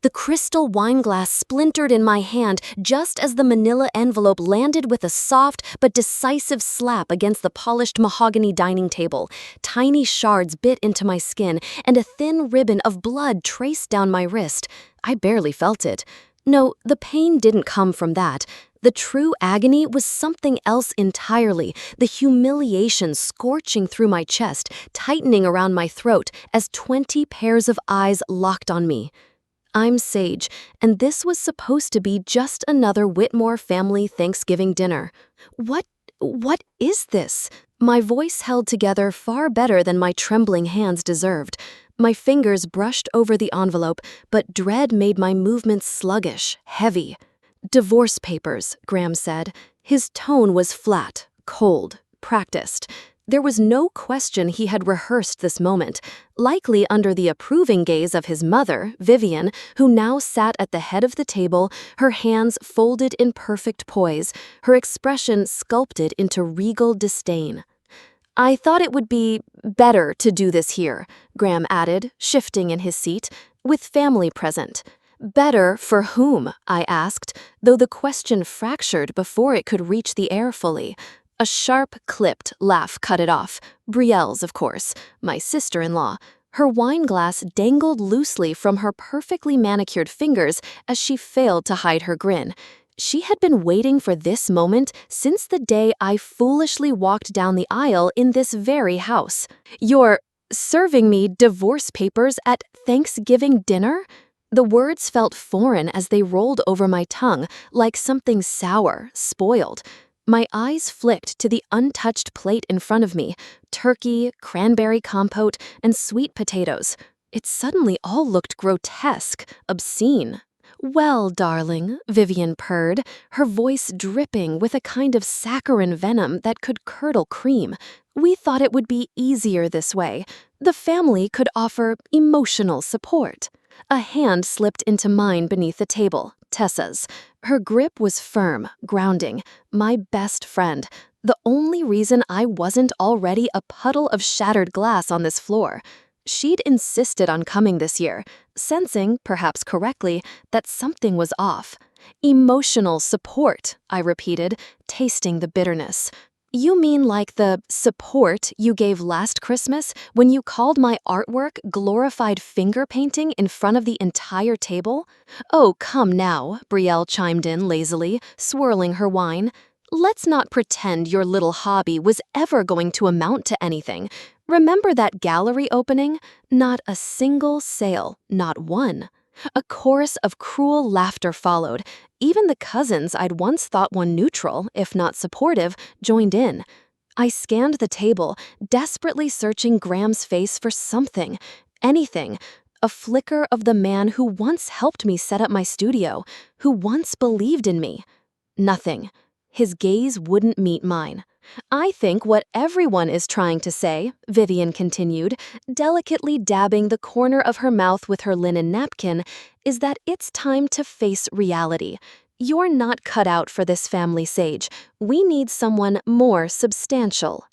The crystal wine glass splintered in my hand just as the manila envelope landed with a soft but decisive slap against the polished mahogany dining table. Tiny shards bit into my skin, and a thin ribbon of blood traced down my wrist. I barely felt it. No, the pain didn't come from that. The true agony was something else entirely, the humiliation scorching through my chest, tightening around my throat as 20 pairs of eyes locked on me. I'm Sage, and this was supposed to be just another Whitmore family Thanksgiving dinner. What is this? My voice held together far better than my trembling hands deserved. My fingers brushed over the envelope, but dread made my movements sluggish, heavy. "Divorce papers," Graham said. His tone was flat, cold, practiced. There was no question he had rehearsed this moment, likely under the approving gaze of his mother, Vivian, who now sat at the head of the table, her hands folded in perfect poise, her expression sculpted into regal disdain. "I thought it would be better to do this here," Graham added, shifting in his seat, "with family present." "Better for whom?" I asked, though the question fractured before it could reach the air fully. A sharp, clipped laugh cut it off. Brielle's, of course, my sister-in-law. Her wine glass dangled loosely from her perfectly manicured fingers as she failed to hide her grin. She had been waiting for this moment since the day I foolishly walked down the aisle in this very house. "You're serving me divorce papers at Thanksgiving dinner?" The words felt foreign as they rolled over my tongue, like something sour, spoiled. My eyes flicked to the untouched plate in front of me, turkey, cranberry compote, and sweet potatoes. It suddenly all looked grotesque, obscene. "Well, darling," Vivian purred, her voice dripping with a kind of saccharine venom that could curdle cream. "We thought it would be easier this way. The family could offer emotional support." A hand slipped into mine beneath the table, Tessa's. Her grip was firm, grounding. My best friend. The only reason I wasn't already a puddle of shattered glass on this floor. She'd insisted on coming this year, sensing, perhaps correctly, that something was off. "Emotional support," I repeated, tasting the bitterness. "You mean like the support you gave last Christmas when you called my artwork glorified finger painting in front of the entire table?" "Oh, come now," Brielle chimed in lazily, swirling her wine. "Let's not pretend your little hobby was ever going to amount to anything. Remember that gallery opening? Not a single sale, not one." A chorus of cruel laughter followed. Even the cousins I'd once thought were neutral, if not supportive, joined in. I scanned the table, desperately searching Graham's face for something, anything, a flicker of the man who once helped me set up my studio, who once believed in me. Nothing. His gaze wouldn't meet mine. "I think what everyone is trying to say," Vivian continued, delicately dabbing the corner of her mouth with her linen napkin, "is that it's time to face reality. You're not cut out for this family, Sage. We need someone more substantial."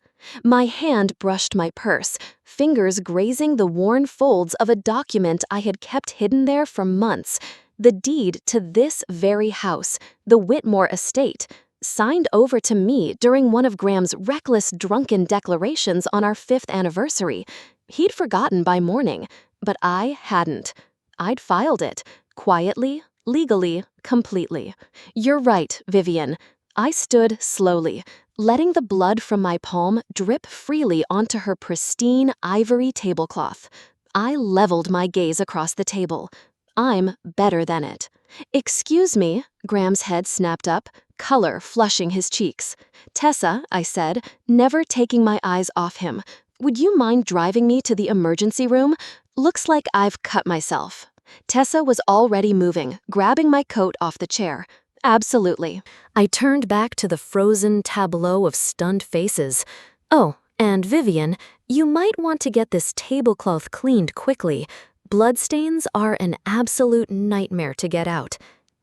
My hand brushed my purse, fingers grazing the worn folds of a document I had kept hidden there for months. The deed to this very house, the Whitmore estate, signed over to me during one of Graham's reckless drunken declarations on our 5th anniversary. He'd forgotten by morning, but I hadn't. I'd filed it, quietly, legally, completely. "You're right, Vivian." I stood slowly, letting the blood from my palm drip freely onto her pristine ivory tablecloth. I leveled my gaze across the table. "I'm better than it." "Excuse me," Graham's head snapped up, color flushing his cheeks. "Tessa," I said, never taking my eyes off him, "would you mind driving me to the emergency room? Looks like I've cut myself." Tessa was already moving, grabbing my coat off the chair. "Absolutely." I turned back to the frozen tableau of stunned faces. "Oh, and Vivian, you might want to get this tablecloth cleaned quickly. Bloodstains are an absolute nightmare to get out."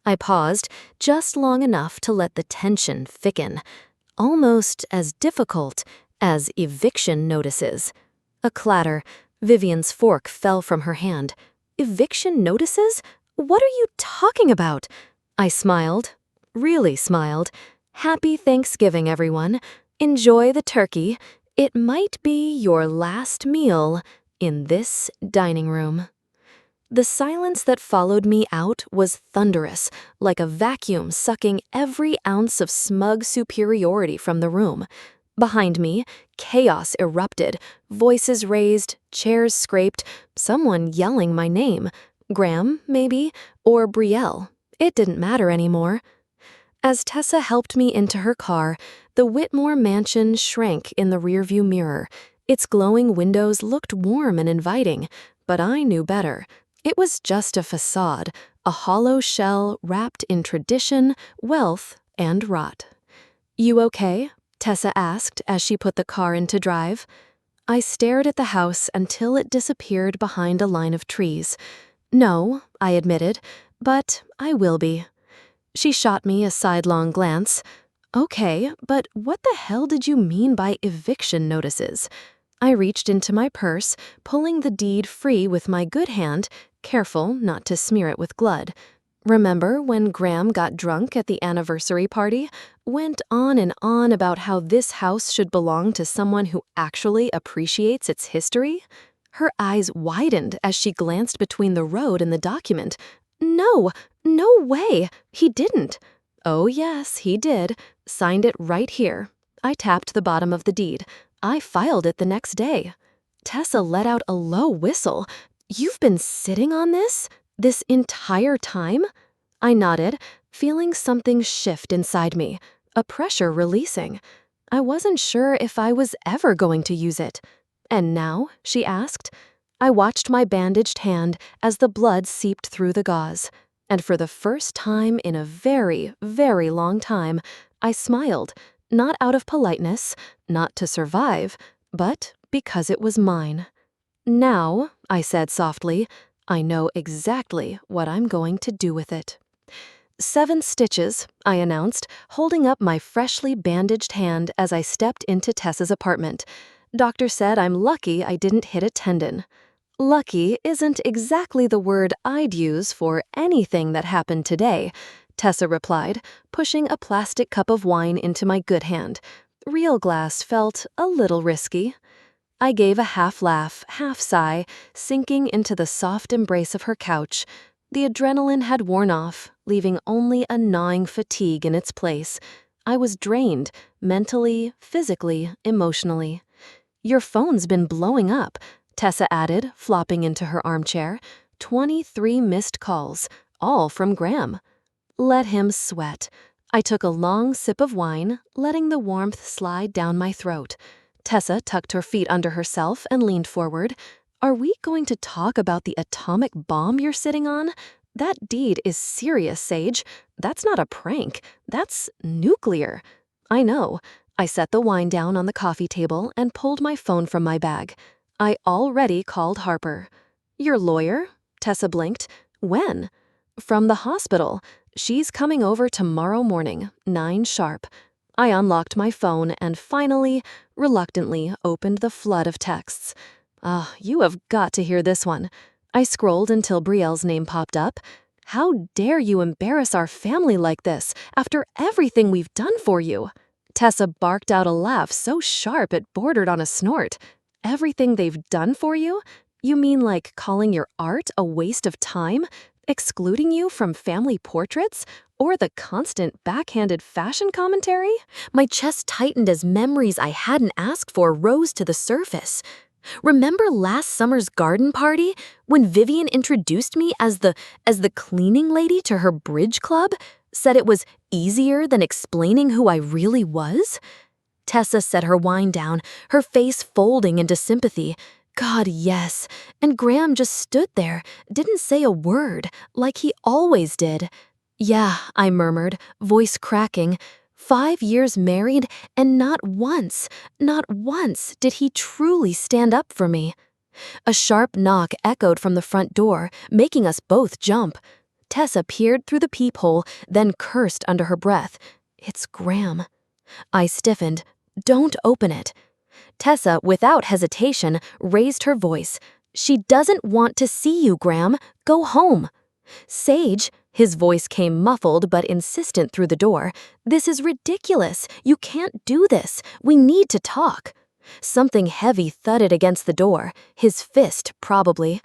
I paused, just long enough to let the tension thicken. Almost as difficult as eviction notices. A clatter. Vivian's fork fell from her hand. "Eviction notices? What are you talking about? I smiled. Really smiled. Happy Thanksgiving, everyone. Enjoy the turkey. It might be your last meal in this dining room. The silence that followed me out was thunderous, like a vacuum sucking every ounce of smug superiority from the room. Behind me, chaos erupted, voices raised, chairs scraped, someone yelling my name. Graham, maybe, or Brielle. It didn't matter anymore. As Tessa helped me into her car, the Whitmore mansion shrank in the rearview mirror. Its glowing windows looked warm and inviting, but I knew better. It was just a facade, a hollow shell wrapped in tradition, wealth, and rot. "You okay?" Tessa asked as she put the car into drive. I stared at the house until it disappeared behind a line of trees. "No," I admitted, "but I will be." She shot me a sidelong glance. "Okay, but what the hell did you mean by eviction notices?" I reached into my purse, pulling the deed free with my good hand, careful not to smear it with blood. Remember when Graham got drunk at the anniversary party? Went on and on about how this house should belong to someone who actually appreciates its history? Her eyes widened as she glanced between the road and the document. No, no way. He didn't. Oh yes, he did. Signed it right here. I tapped the bottom of the deed. I filed it the next day. Tessa let out a low whistle. "You've been sitting on this entire time?" I nodded, feeling something shift inside me, a pressure releasing. I wasn't sure if I was ever going to use it. "And now?" she asked. I watched my bandaged hand as the blood seeped through the gauze, and for the first time in a very, very long time, I smiled, not out of politeness, not to survive, but because it was mine. "Now," I said softly, "I know exactly what I'm going to do with it." 7 stitches, I announced, holding up my freshly bandaged hand as I stepped into Tessa's apartment. "Doctor said I'm lucky I didn't hit a tendon." Lucky isn't exactly the word I'd use for anything that happened today, Tessa replied, pushing a plastic cup of wine into my good hand. Real glass felt a little risky. I gave a half laugh, half sigh, sinking into the soft embrace of her couch. The adrenaline had worn off, leaving only a gnawing fatigue in its place. I was drained, mentally, physically, emotionally. "Your phone's been blowing up," Tessa added, flopping into her armchair. 23 missed calls, all from Graham. Let him sweat. I took a long sip of wine, letting the warmth slide down my throat. Tessa tucked her feet under herself and leaned forward. "Are we going to talk about the atomic bomb you're sitting on? That deed is serious, Sage. That's not a prank. That's nuclear." "I know." I set the wine down on the coffee table and pulled my phone from my bag. I already called Harper. "Your lawyer?" Tessa blinked. "When?" "From the hospital. She's coming over tomorrow morning, 9 sharp." I unlocked my phone and finally, reluctantly, opened the flood of texts. You have got to hear this one." I scrolled until Brielle's name popped up. "How dare you embarrass our family like this after everything we've done for you?" Tessa barked out a laugh so sharp it bordered on a snort. "Everything they've done for you? You mean like calling your art a waste of time? Excluding you from family portraits? Or the constant backhanded fashion commentary?" My chest tightened as memories I hadn't asked for rose to the surface. Remember last summer's garden party when Vivian introduced me as the cleaning lady to her bridge club? Said it was easier than explaining who I really was? Tessa set her wine down, her face folding into sympathy. God, yes. And Graham just stood there, didn't say a word, like he always did. "Yeah," I murmured, voice cracking. 5 years married, and not once did he truly stand up for me. A sharp knock echoed from the front door, making us both jump. Tessa peered through the peephole, then cursed under her breath. "It's Graham." I stiffened. "Don't open it." Tessa, without hesitation, raised her voice. "She doesn't want to see you, Graham. Go home." Sage, his voice came muffled but insistent through the door. This is ridiculous. You can't do this. We need to talk. Something heavy thudded against the door, his fist, probably.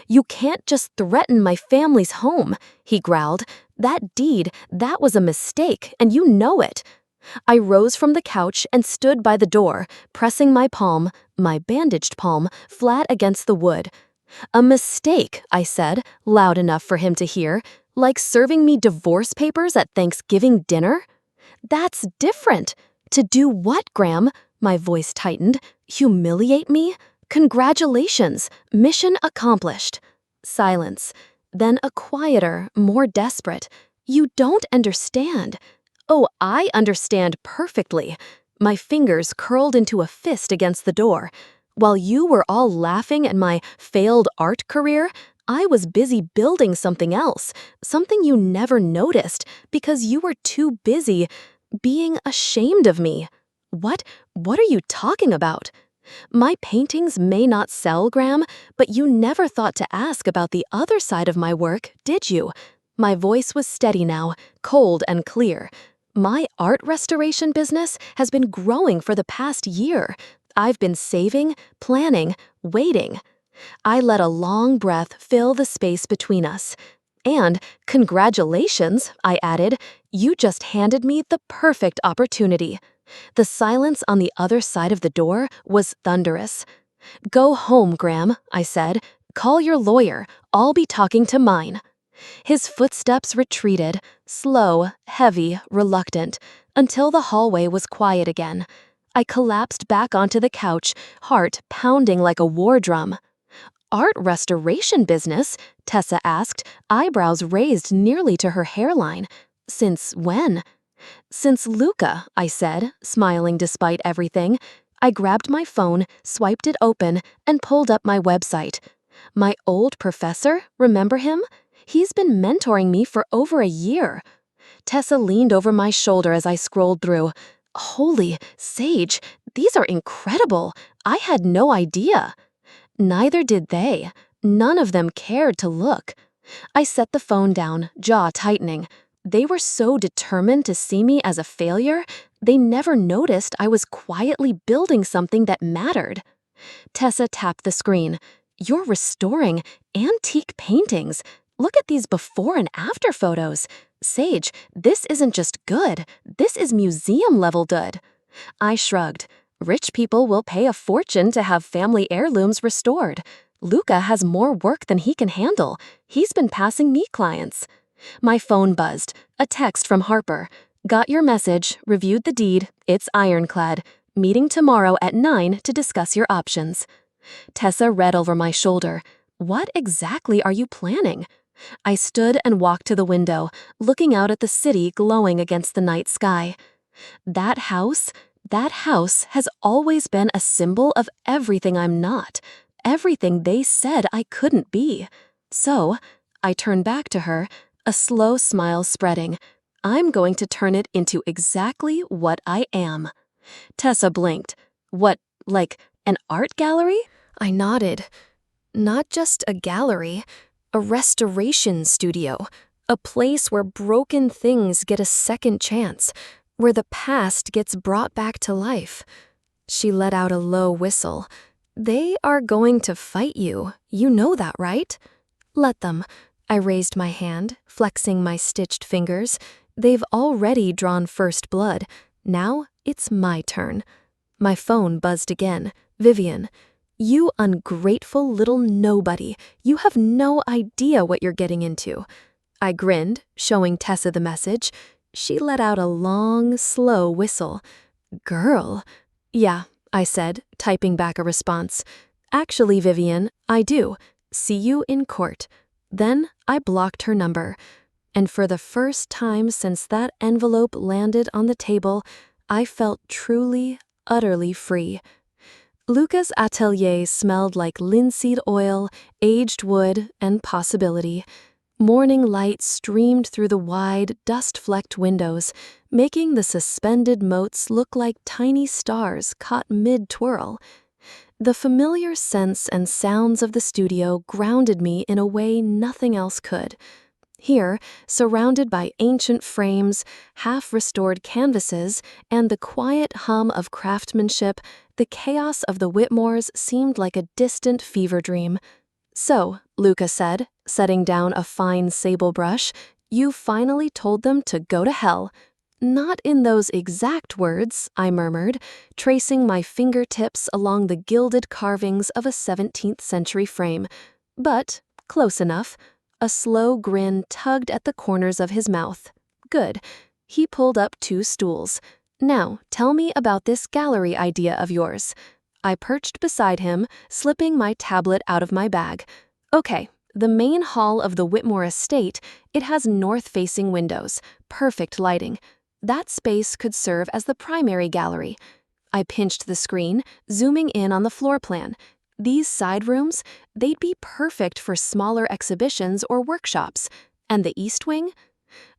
You can't just threaten my family's home, he growled. That was a mistake, and you know it. I rose from the couch and stood by the door, pressing my palm, my bandaged palm, flat against the wood. A mistake, I said, loud enough for him to hear, like serving me divorce papers at Thanksgiving dinner? That's different. To do what, Graham? My voice tightened. Humiliate me? Congratulations, mission accomplished. Silence. Then a quieter, more desperate. You don't understand. Oh, I understand perfectly. My fingers curled into a fist against the door. While you were all laughing at my failed art career, I was busy building something else, something you never noticed because you were too busy being ashamed of me. What are you talking about? My paintings may not sell, Graham, but you never thought to ask about the other side of my work, did you? My voice was steady now, cold and clear. My art restoration business has been growing for the past year. I've been saving, planning, waiting. I let a long breath fill the space between us. And, congratulations, I added, you just handed me the perfect opportunity. The silence on the other side of the door was thunderous. Go home, Graham, I said. Call your lawyer. I'll be talking to mine. His footsteps retreated, slow, heavy, reluctant, until the hallway was quiet again. I collapsed back onto the couch, heart pounding like a war drum. Art restoration business? Tessa asked, eyebrows raised nearly to her hairline. Since when? Since Luca, I said, smiling despite everything. I grabbed my phone, swiped it open, and pulled up my website. My old professor, remember him? He's been mentoring me for over a year. Tessa leaned over my shoulder as I scrolled through. Holy, Sage, these are incredible. I had no idea. Neither did they. None of them cared to look. I set the phone down, jaw tightening. They were so determined to see me as a failure, they never noticed I was quietly building something that mattered. Tessa tapped the screen. You're restoring antique paintings. Look at these before and after photos. Sage, this isn't just good. This is museum-level good. I shrugged. Rich people will pay a fortune to have family heirlooms restored. Luca has more work than he can handle. He's been passing me clients. My phone buzzed. A text from Harper. Got your message, reviewed the deed, it's ironclad. Meeting tomorrow at 9 to discuss your options. Tessa read over my shoulder. What exactly are you planning? I stood and walked to the window, looking out at the city glowing against the night sky. That house has always been a symbol of everything I'm not, everything they said I couldn't be. So, I turned back to her, a slow smile spreading. I'm going to turn it into exactly what I am. Tessa blinked. What, like an art gallery? I nodded. Not just a gallery, a restoration studio, a place where broken things get a second chance, where the past gets brought back to life. She let out a low whistle. They are going to fight you. You know that, right? Let them. I raised my hand, flexing my stitched fingers. They've already drawn first blood. Now it's my turn. My phone buzzed again. Vivian. You ungrateful little nobody. You have no idea what you're getting into. I grinned, showing Tessa the message. She let out a long, slow whistle. Girl. Yeah, I said, typing back a response. Actually, Vivian, I do. See you in court. Then I blocked her number. And for the first time since that envelope landed on the table, I felt truly, utterly free. Luca's atelier smelled like linseed oil, aged wood, and possibility. Morning light streamed through the wide, dust-flecked windows, making the suspended motes look like tiny stars caught mid-twirl. The familiar scents and sounds of the studio grounded me in a way nothing else could. Here, surrounded by ancient frames, half-restored canvases, and the quiet hum of craftsmanship, the chaos of the Whitmores seemed like a distant fever dream. "So," Luca said, setting down a fine sable brush, "you finally told them to go to hell." "Not in those exact words," I murmured, tracing my fingertips along the gilded carvings of a 17th-century frame. But close enough. A slow grin tugged at the corners of his mouth. "Good." He pulled up 2 stools. "Now, tell me about this gallery idea of yours." I perched beside him, slipping my tablet out of my bag. "Okay, the main hall of the Whitmore estate, it has north-facing windows, perfect lighting. That space could serve as the primary gallery." I pinched the screen, zooming in on the floor plan. These side rooms, they'd be perfect for smaller exhibitions or workshops. And the east wing?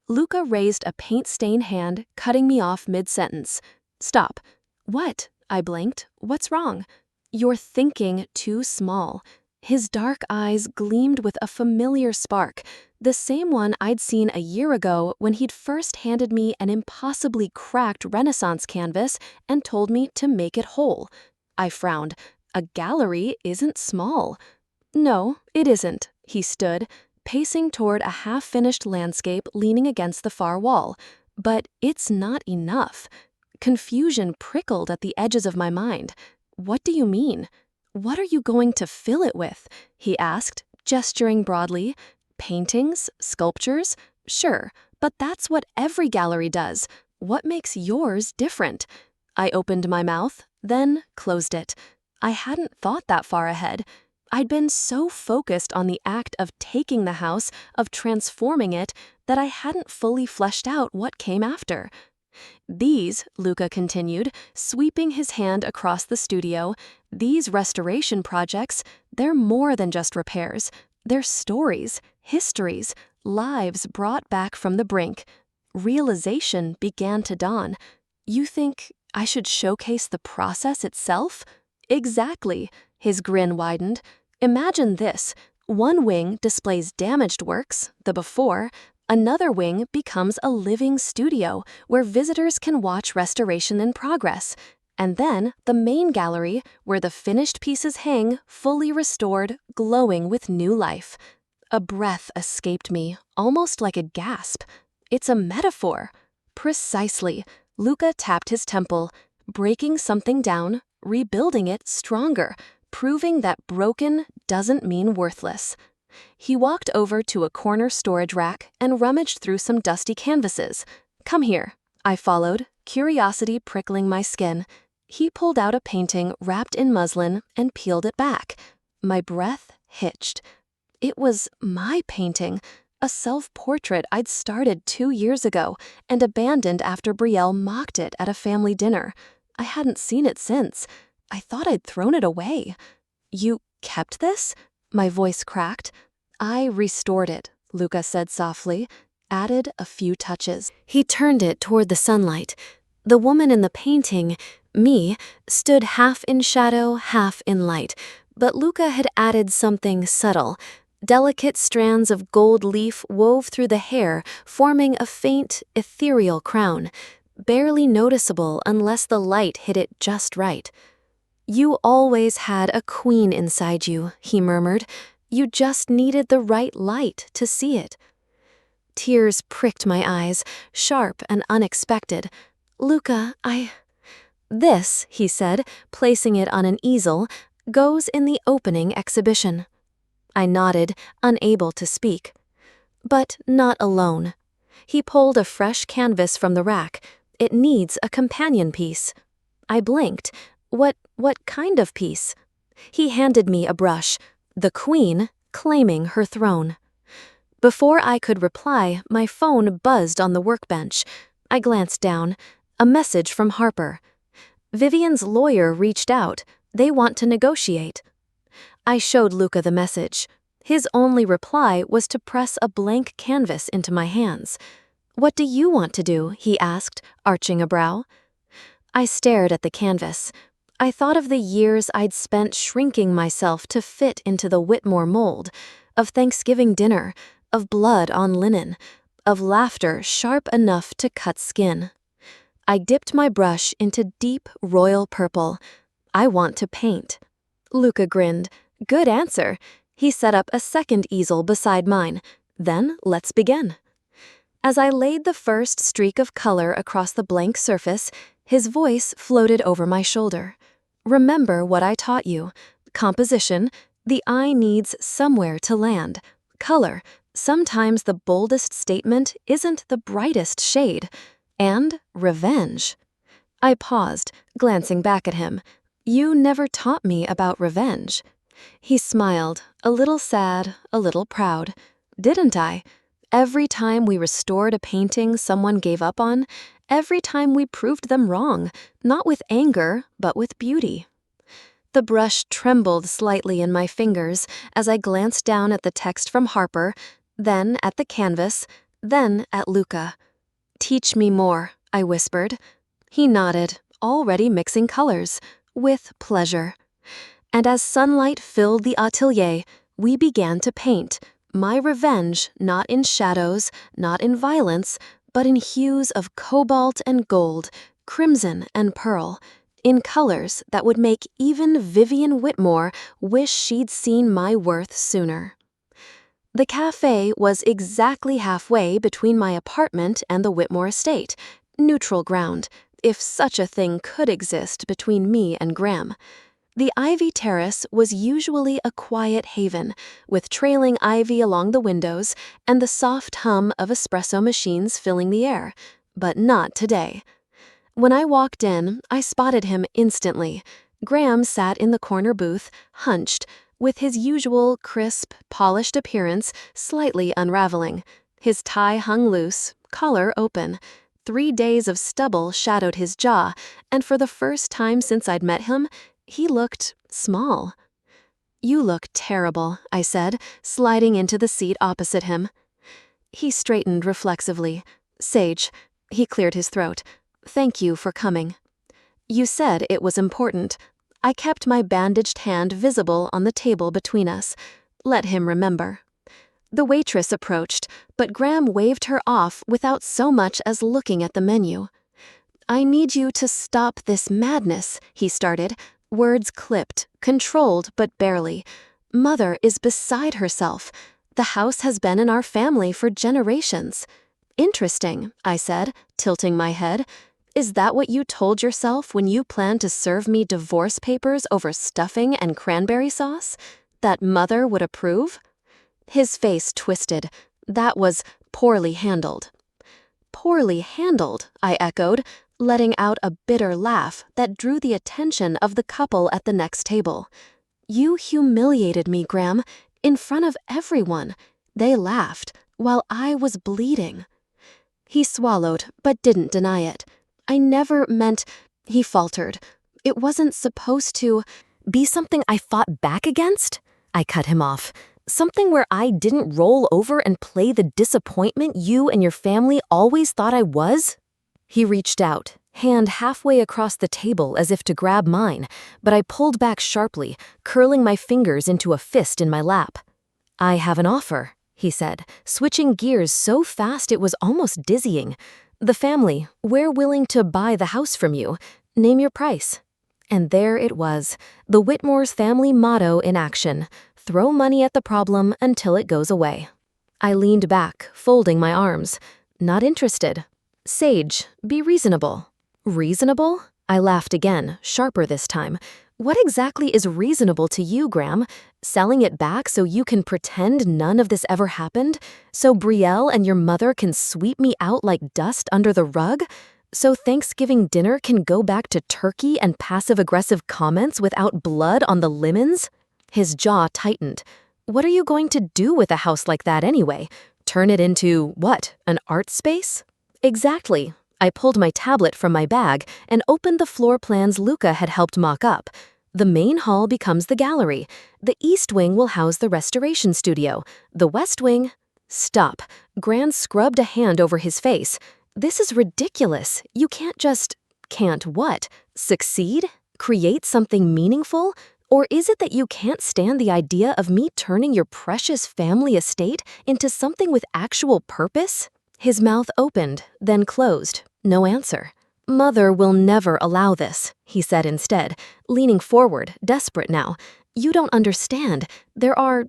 Luca raised a paint-stained hand, cutting me off mid-sentence. "Stop." "What?" I blinked. "What's wrong?" "You're thinking too small." His dark eyes gleamed with a familiar spark, the same one I'd seen a year ago when he'd first handed me an impossibly cracked Renaissance canvas and told me to make it whole. I frowned. "A gallery isn't small." "No, it isn't." He stood, pacing toward a half-finished landscape leaning against the far wall. "But it's not enough." Confusion prickled at the edges of my mind. "What do you mean?" "What are you going to fill it with?" he asked, gesturing broadly. "Paintings? Sculptures? Sure, but that's what every gallery does. What makes yours different?" I opened my mouth, then closed it. I hadn't thought that far ahead. I'd been so focused on the act of taking the house, of transforming it, that I hadn't fully fleshed out what came after. "These," Luca continued, sweeping his hand across the studio, "these restoration projects, they're more than just repairs. They're stories, histories, lives brought back from the brink." Realization began to dawn. "You think I should showcase the process itself?" "Exactly." His grin widened. "Imagine this. One wing displays damaged works, the before. Another wing becomes a living studio where visitors can watch restoration in progress. And then the main gallery, where the finished pieces hang, fully restored, glowing with new life." A breath escaped me, almost like a gasp. "It's a metaphor." "Precisely." Luca tapped his temple, breaking something down, rebuilding it stronger, proving that broken doesn't mean worthless. He walked over to a corner storage rack and rummaged through some dusty canvases. "Come here." I followed, curiosity prickling my skin. He pulled out a painting wrapped in muslin and peeled it back. My breath hitched. It was my painting, a self-portrait I'd started 2 years ago and abandoned after Brielle mocked it at a family dinner. I hadn't seen it since. I thought I'd thrown it away. "You kept this?" My voice cracked. "I restored it," Luca said softly, added a few touches. He turned it toward the sunlight. The woman in the painting, me, stood half in shadow, half in light, but Luca had added something subtle. Delicate strands of gold leaf wove through the hair, forming a faint, ethereal crown, barely noticeable unless the light hit it just right. "You always had a queen inside you," he murmured. "You just needed the right light to see it." Tears pricked my eyes, sharp and unexpected. "Luca, This," he said, placing it on an easel, "goes in the opening exhibition." I nodded, unable to speak. "But not alone." He pulled a fresh canvas from the rack. "It needs a companion piece." I blinked. What kind of piece?" He handed me a brush. "The queen, claiming her throne." Before I could reply, my phone buzzed on the workbench. I glanced down. A message from Harper. "Vivian's lawyer reached out. They want to negotiate." I showed Luca the message. His only reply was to press a blank canvas into my hands. "What do you want to do?" he asked, arching a brow. I stared at the canvas. I thought of the years I'd spent shrinking myself to fit into the Whitmore mold, of Thanksgiving dinner, of blood on linen, of laughter sharp enough to cut skin. I dipped my brush into deep royal purple. I want to paint. Luca grinned. Good answer. He set up a second easel beside mine. Then let's begin. As I laid the first streak of color across the blank surface, his voice floated over my shoulder. Remember what I taught you. Composition, the eye needs somewhere to land. Color, sometimes the boldest statement isn't the brightest shade. And revenge. I paused, glancing back at him. You never taught me about revenge. He smiled, a little sad, a little proud. Didn't I? Every time we restored a painting someone gave up on, every time we proved them wrong, not with anger, but with beauty. The brush trembled slightly in my fingers as I glanced down at the text from Harper, then at the canvas, then at Luca. Teach me more, I whispered. He nodded, already mixing colors, with pleasure. And as sunlight filled the atelier, we began to paint, my revenge not in shadows, not in violence, but in hues of cobalt and gold, crimson and pearl, in colors that would make even Vivian Whitmore wish she'd seen my worth sooner. The cafe was exactly halfway between my apartment and the Whitmore estate, neutral ground, if such a thing could exist between me and Graham. The ivy terrace was usually a quiet haven, with trailing ivy along the windows and the soft hum of espresso machines filling the air, but not today. When I walked in, I spotted him instantly. Graham sat in the corner booth, hunched, with his usual crisp, polished appearance slightly unraveling. His tie hung loose, collar open. 3 days of stubble shadowed his jaw, and for the first time since I'd met him, he looked small. You look terrible, I said, sliding into the seat opposite him. He straightened reflexively. Sage, he cleared his throat. Thank you for coming. You said it was important. I kept my bandaged hand visible on the table between us. Let him remember. The waitress approached, but Graham waved her off without so much as looking at the menu. I need you to stop this madness, he started, words clipped, controlled but barely. Mother is beside herself. The house has been in our family for generations. Interesting, I said, tilting my head. Is that what you told yourself when you planned to serve me divorce papers over stuffing and cranberry sauce? That Mother would approve? His face twisted. That was poorly handled. Poorly handled, I echoed, letting out a bitter laugh that drew the attention of the couple at the next table. You humiliated me, Graham, in front of everyone. They laughed, while I was bleeding. He swallowed, but didn't deny it. I never meant, he faltered. It wasn't supposed to be something I fought back against? I cut him off. Something where I didn't roll over and play the disappointment you and your family always thought I was? He reached out, hand halfway across the table as if to grab mine, but I pulled back sharply, curling my fingers into a fist in my lap. I have an offer, he said, switching gears so fast it was almost dizzying. The family, we're willing to buy the house from you. Name your price. And there it was, the Whitmore's family motto in action. Throw money at the problem until it goes away. I leaned back, folding my arms. Not interested. Sage, be reasonable. Reasonable? I laughed again, sharper this time. What exactly is reasonable to you, Graham? Selling it back so you can pretend none of this ever happened? So Brielle and your mother can sweep me out like dust under the rug? So Thanksgiving dinner can go back to turkey and passive-aggressive comments without blood on the lemons? His jaw tightened. What are you going to do with a house like that anyway? Turn it into, what, an art space? Exactly. I pulled my tablet from my bag and opened the floor plans Luca had helped mock up. The main hall becomes the gallery. The east wing will house the restoration studio. The west wing... Stop. Gran scrubbed a hand over his face. This is ridiculous. You can't just... Can't what? Succeed? Create something meaningful? Or is it that you can't stand the idea of me turning your precious family estate into something with actual purpose? His mouth opened, then closed. No answer. Mother will never allow this, he said instead, leaning forward, desperate now. You don't understand. There are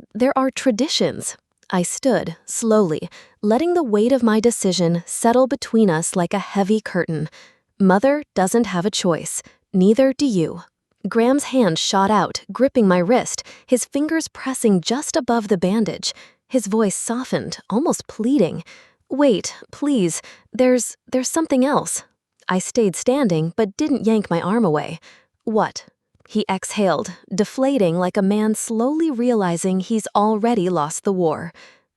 traditions. I stood, slowly, letting the weight of my decision settle between us like a heavy curtain. Mother doesn't have a choice. Neither do you. Graham's hand shot out, gripping my wrist, his fingers pressing just above the bandage. His voice softened, almost pleading. Wait, please, there's something else. I stayed standing, but didn't yank my arm away. What? He exhaled, deflating like a man slowly realizing he's already lost the war.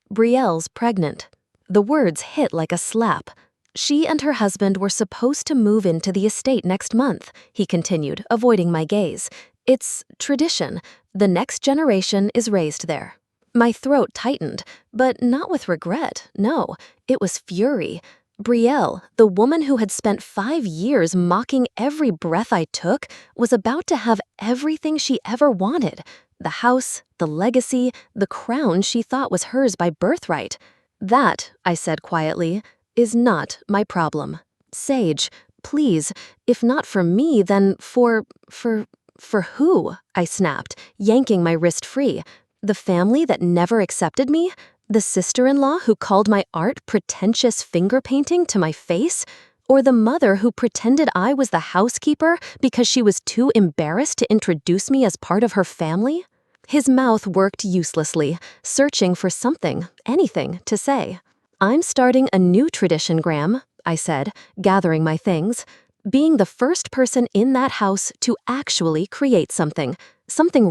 Brielle's pregnant. The words hit like a slap. She and her husband were supposed to move into the estate next month, he continued, avoiding my gaze. It's tradition. The next generation is raised there. My throat tightened, but not with regret, no. It was fury. Brielle, the woman who had spent 5 years mocking every breath I took, was about to have everything she ever wanted. The house, the legacy, the crown she thought was hers by birthright. That, I said quietly, is not my problem. Sage, please, if not for me, then for who? I snapped, yanking my wrist free. The family that never accepted me? The sister-in-law who called my art pretentious finger painting to my face? Or the mother who pretended I was the housekeeper because she was too embarrassed to introduce me as part of her family? His mouth worked uselessly, searching for something, anything, to say. I'm starting a new tradition, Graham, I said, gathering my things. Being the first person in that house to actually create something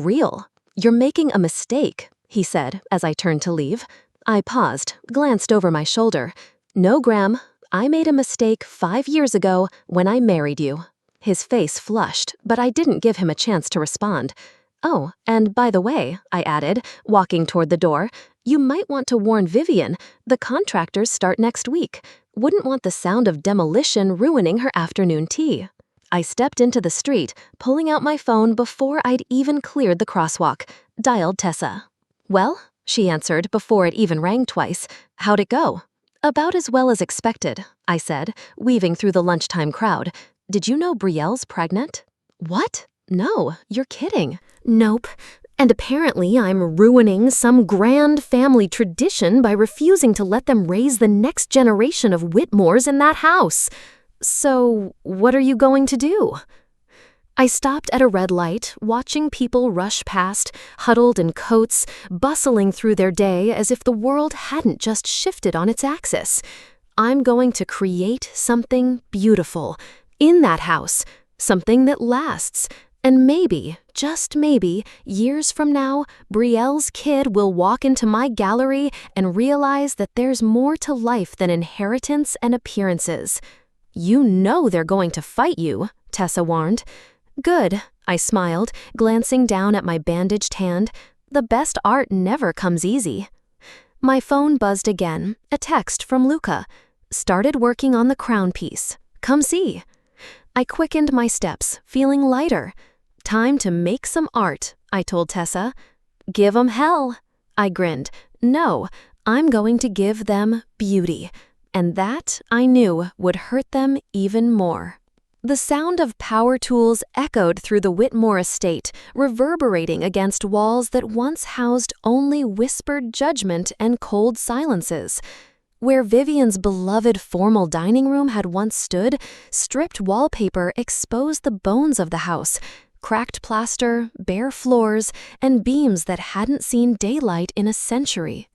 real. You're making a mistake, he said as I turned to leave. I paused, glanced over my shoulder. No, Graham, I made a mistake 5 years ago when I married you. His face flushed, but I didn't give him a chance to respond. Oh, and by the way, I added, walking toward the door, you might want to warn Vivian. The contractors start next week. Wouldn't want the sound of demolition ruining her afternoon tea. I stepped into the street, pulling out my phone before I'd even cleared the crosswalk. Dialed Tessa. Well, she answered before it even rang twice. How'd it go? About as well as expected, I said, weaving through the lunchtime crowd. Did you know Brielle's pregnant? What? No, you're kidding. Nope. And apparently I'm ruining some grand family tradition by refusing to let them raise the next generation of Whitmores in that house. So, what are you going to do? I stopped at a red light, watching people rush past, huddled in coats, bustling through their day as if the world hadn't just shifted on its axis. I'm going to create something beautiful in that house, something that lasts. And maybe, just maybe, years from now, Brielle's kid will walk into my gallery and realize that there's more to life than inheritance and appearances. You know they're going to fight you, Tessa warned. Good, I smiled, glancing down at my bandaged hand. The best art never comes easy. My phone buzzed again, a text from Luca. Started working on the crown piece. Come see. I quickened my steps, feeling lighter. Time to make some art, I told Tessa. Give 'em hell. I grinned. No, I'm going to give them beauty. And that, I knew, would hurt them even more. The sound of power tools echoed through the Whitmore estate, reverberating against walls that once housed only whispered judgment and cold silences. Where Vivian's beloved formal dining room had once stood, stripped wallpaper exposed the bones of the house, cracked plaster, bare floors, and beams that hadn't seen daylight in a century.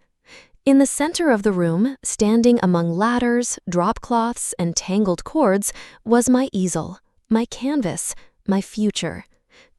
In the center of the room, standing among ladders, drop cloths, and tangled cords, was my easel, my canvas, my future.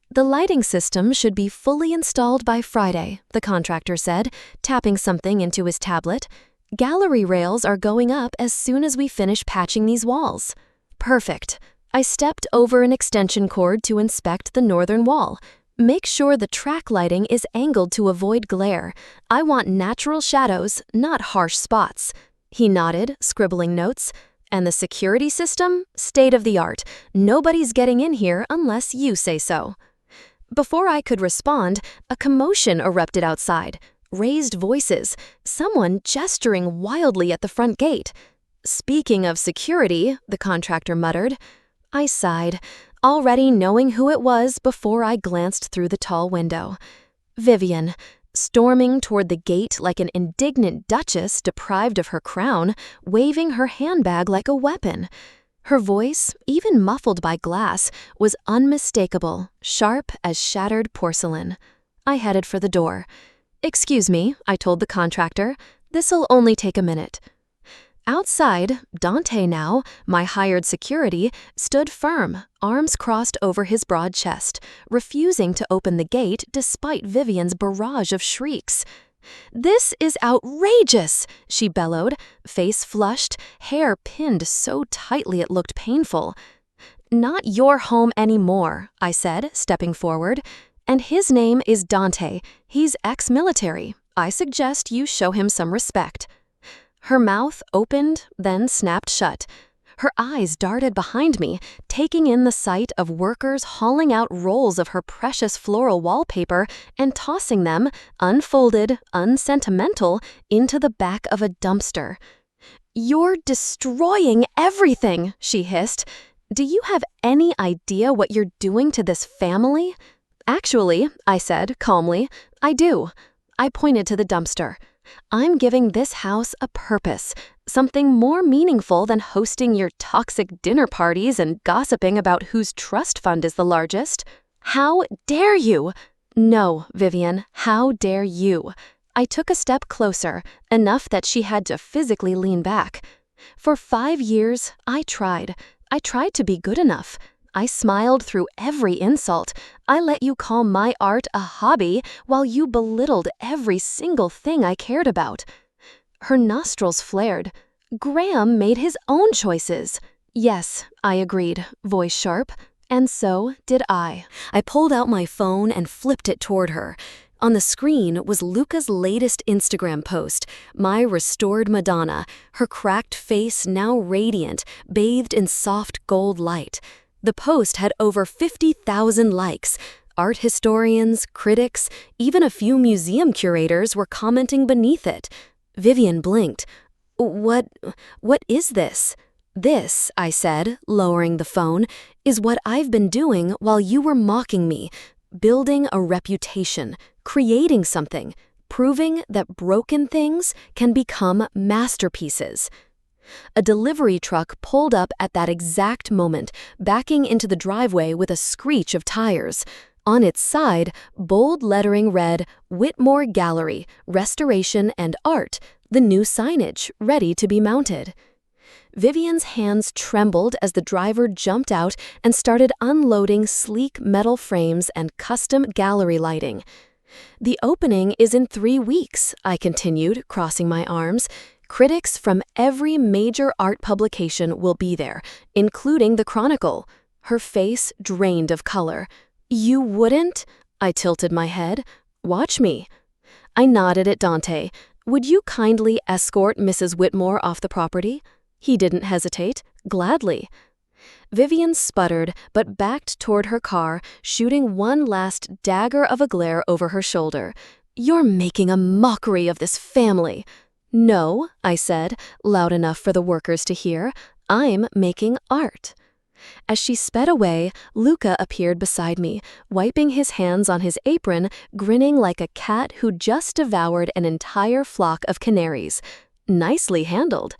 The lighting system should be fully installed by Friday, the contractor said, tapping something into his tablet. Gallery rails are going up as soon as we finish patching these walls. Perfect. I stepped over an extension cord to inspect the northern wall. Make sure the track lighting is angled to avoid glare. I want natural shadows, not harsh spots. He nodded, scribbling notes. And the security system? State of the art. Nobody's getting in here unless you say so. Before I could respond, a commotion erupted outside. Raised voices, someone gesturing wildly at the front gate. Speaking of security, the contractor muttered. I sighed, already knowing who it was before I glanced through the tall window. Vivian, storming toward the gate like an indignant duchess deprived of her crown, waving her handbag like a weapon. Her voice, even muffled by glass, was unmistakable, sharp as shattered porcelain. I headed for the door. "Excuse me," I told the contractor. "This'll only take a minute." Outside, Dante now, my hired security, stood firm, arms crossed over his broad chest, refusing to open the gate despite Vivian's barrage of shrieks. "This is outrageous!" she bellowed, face flushed, hair pinned so tightly it looked painful. "Not your home anymore," I said, stepping forward. "And his name is Dante. He's ex-military. I suggest you show him some respect." Her mouth opened, then snapped shut. Her eyes darted behind me, taking in the sight of workers hauling out rolls of her precious floral wallpaper and tossing them, unfolded, unsentimental, into the back of a dumpster. "You're destroying everything," she hissed. "Do you have any idea what you're doing to this family?" "Actually," I said calmly, "I do." I pointed to the dumpster. "I'm giving this house a purpose, something more meaningful than hosting your toxic dinner parties and gossiping about whose trust fund is the largest. How dare you?" "No, Vivian, how dare you?" I took a step closer, enough that she had to physically lean back. For 5 years, I tried to be good enough. I smiled through every insult. I let you call my art a hobby while you belittled every single thing I cared about. Her nostrils flared. Graham made his own choices. Yes, I agreed, voice sharp. And so did I. I pulled out my phone and flipped it toward her. On the screen was Luca's latest Instagram post, my restored Madonna, her cracked face now radiant, bathed in soft gold light. The post had over 50,000 likes. Art historians, critics, even a few museum curators were commenting beneath it. Vivian blinked. What is this?" "This," I said, lowering the phone, "is what I've been doing while you were mocking me. Building a reputation, creating something, proving that broken things can become masterpieces." A delivery truck pulled up at that exact moment, backing into the driveway with a screech of tires. On its side, bold lettering read, "Whitmore Gallery, Restoration and Art," the new signage, ready to be mounted. Vivian's hands trembled as the driver jumped out and started unloading sleek metal frames and custom gallery lighting. "The opening is in 3 weeks," I continued, crossing my arms. "Critics from every major art publication will be there, including the Chronicle." Her face drained of color. "You wouldn't?" I tilted my head. "Watch me." I nodded at Dante. "Would you kindly escort Mrs. Whitmore off the property?" He didn't hesitate. "Gladly." Vivian sputtered, but backed toward her car, shooting one last dagger of a glare over her shoulder. "You're making a mockery of this family." "No," I said, loud enough for the workers to hear. "I'm making art." As she sped away, Luca appeared beside me, wiping his hands on his apron, grinning like a cat who just devoured an entire flock of canaries. Nicely handled.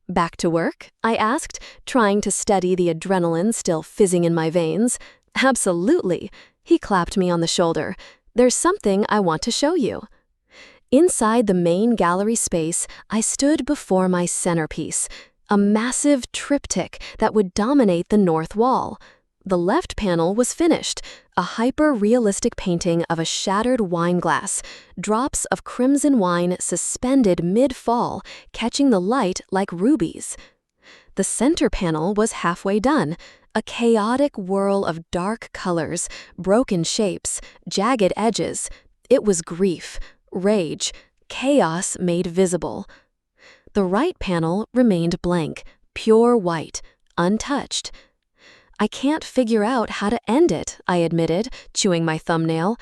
"Back to work?" I asked, trying to steady the adrenaline still fizzing in my veins. "Absolutely." He clapped me on the shoulder. "There's something I want to show you." Inside the main gallery space, I stood before my centerpiece, a massive triptych that would dominate the north wall. The left panel was finished, a hyper-realistic painting of a shattered wine glass, drops of crimson wine suspended mid-fall, catching the light like rubies. The center panel was halfway done, a chaotic whirl of dark colors, broken shapes, jagged edges. It was grief, rage, chaos made visible. The right panel remained blank, pure white, untouched. I can't figure out how to end it, I admitted, chewing my thumbnail.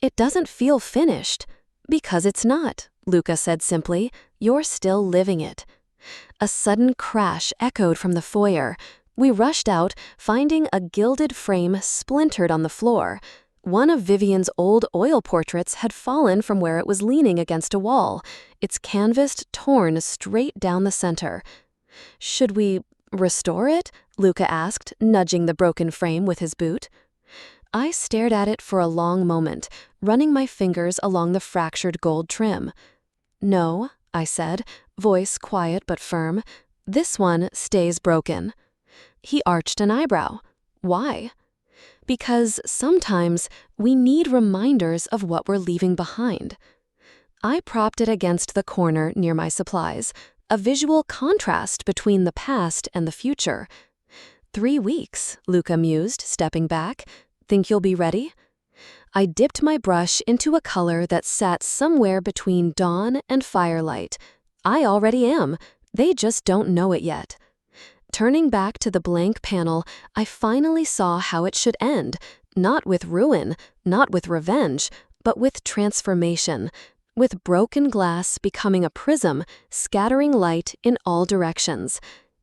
It doesn't feel finished. Because it's not, Luca said simply. You're still living it. A sudden crash echoed from the foyer. We rushed out, finding a gilded frame splintered on the floor. One of Vivian's old oil portraits had fallen from where it was leaning against a wall, its canvas torn straight down the center. Should we restore it? Luca asked, nudging the broken frame with his boot. I stared at it for a long moment, running my fingers along the fractured gold trim. No, I said, voice quiet but firm. This one stays broken. He arched an eyebrow. Why? Because sometimes we need reminders of what we're leaving behind. I propped it against the corner near my supplies, a visual contrast between the past and the future. 3 weeks, Luca mused, stepping back. Think you'll be ready? I dipped my brush into a color that sat somewhere between dawn and firelight. I already am. They just don't know it yet. Turning back to the blank panel, I finally saw how it should end, not with ruin, not with revenge, but with transformation, with broken glass becoming a prism, scattering light in all directions.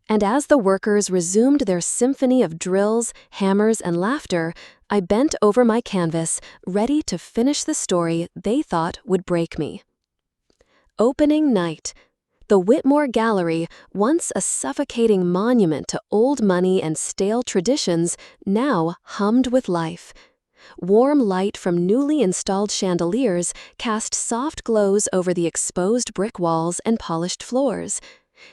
And as the workers resumed their symphony of drills, hammers, and laughter, I bent over my canvas, ready to finish the story they thought would break me. Opening night. The Whitmore Gallery, once a suffocating monument to old money and stale traditions, now hummed with life. Warm light from newly installed chandeliers cast soft glows over the exposed brick walls and polished floors.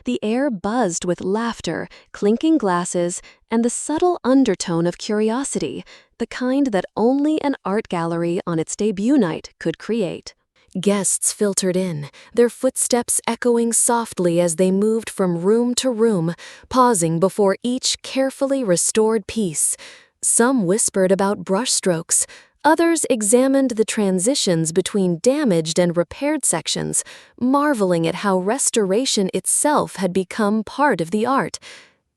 The air buzzed with laughter, clinking glasses, and the subtle undertone of curiosity, the kind that only an art gallery on its debut night could create. Guests filtered in, their footsteps echoing softly as they moved from room to room, pausing before each carefully restored piece. Some whispered about brushstrokes. Others examined the transitions between damaged and repaired sections, marveling at how restoration itself had become part of the art.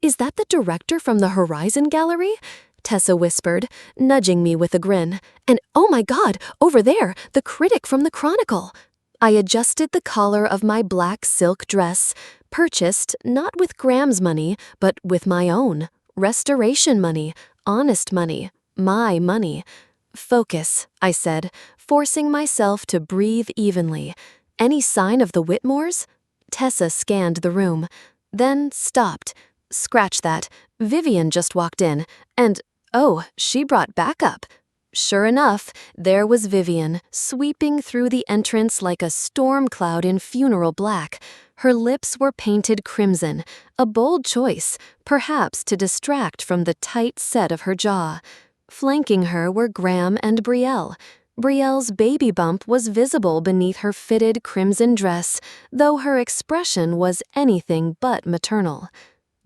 "Is that the director from the Horizon Gallery?" Tessa whispered, nudging me with a grin. "And oh my God, over there, the critic from the Chronicle." I adjusted the collar of my black silk dress, purchased not with Graham's money, but with my own. Restoration money, honest money, my money. "Focus," I said, forcing myself to breathe evenly. "Any sign of the Whitmores?" Tessa scanned the room, then stopped. "Scratch that. Vivian just walked in, and oh, she brought backup." Sure enough, there was Vivian, sweeping through the entrance like a storm cloud in funeral black. Her lips were painted crimson, a bold choice, perhaps to distract from the tight set of her jaw. Flanking her were Graham and Brielle. Brielle's baby bump was visible beneath her fitted crimson dress, though her expression was anything but maternal.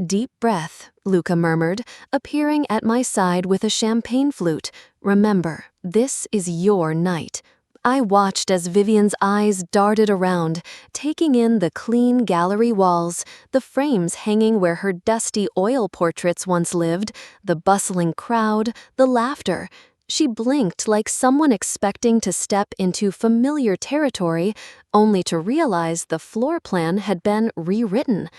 "Deep breath," Luca murmured, appearing at my side with a champagne flute. "Remember, this is your night." I watched as Vivian's eyes darted around, taking in the clean gallery walls, the frames hanging where her dusty oil portraits once lived, the bustling crowd, the laughter. She blinked like someone expecting to step into familiar territory, only to realize the floor plan had been rewritten.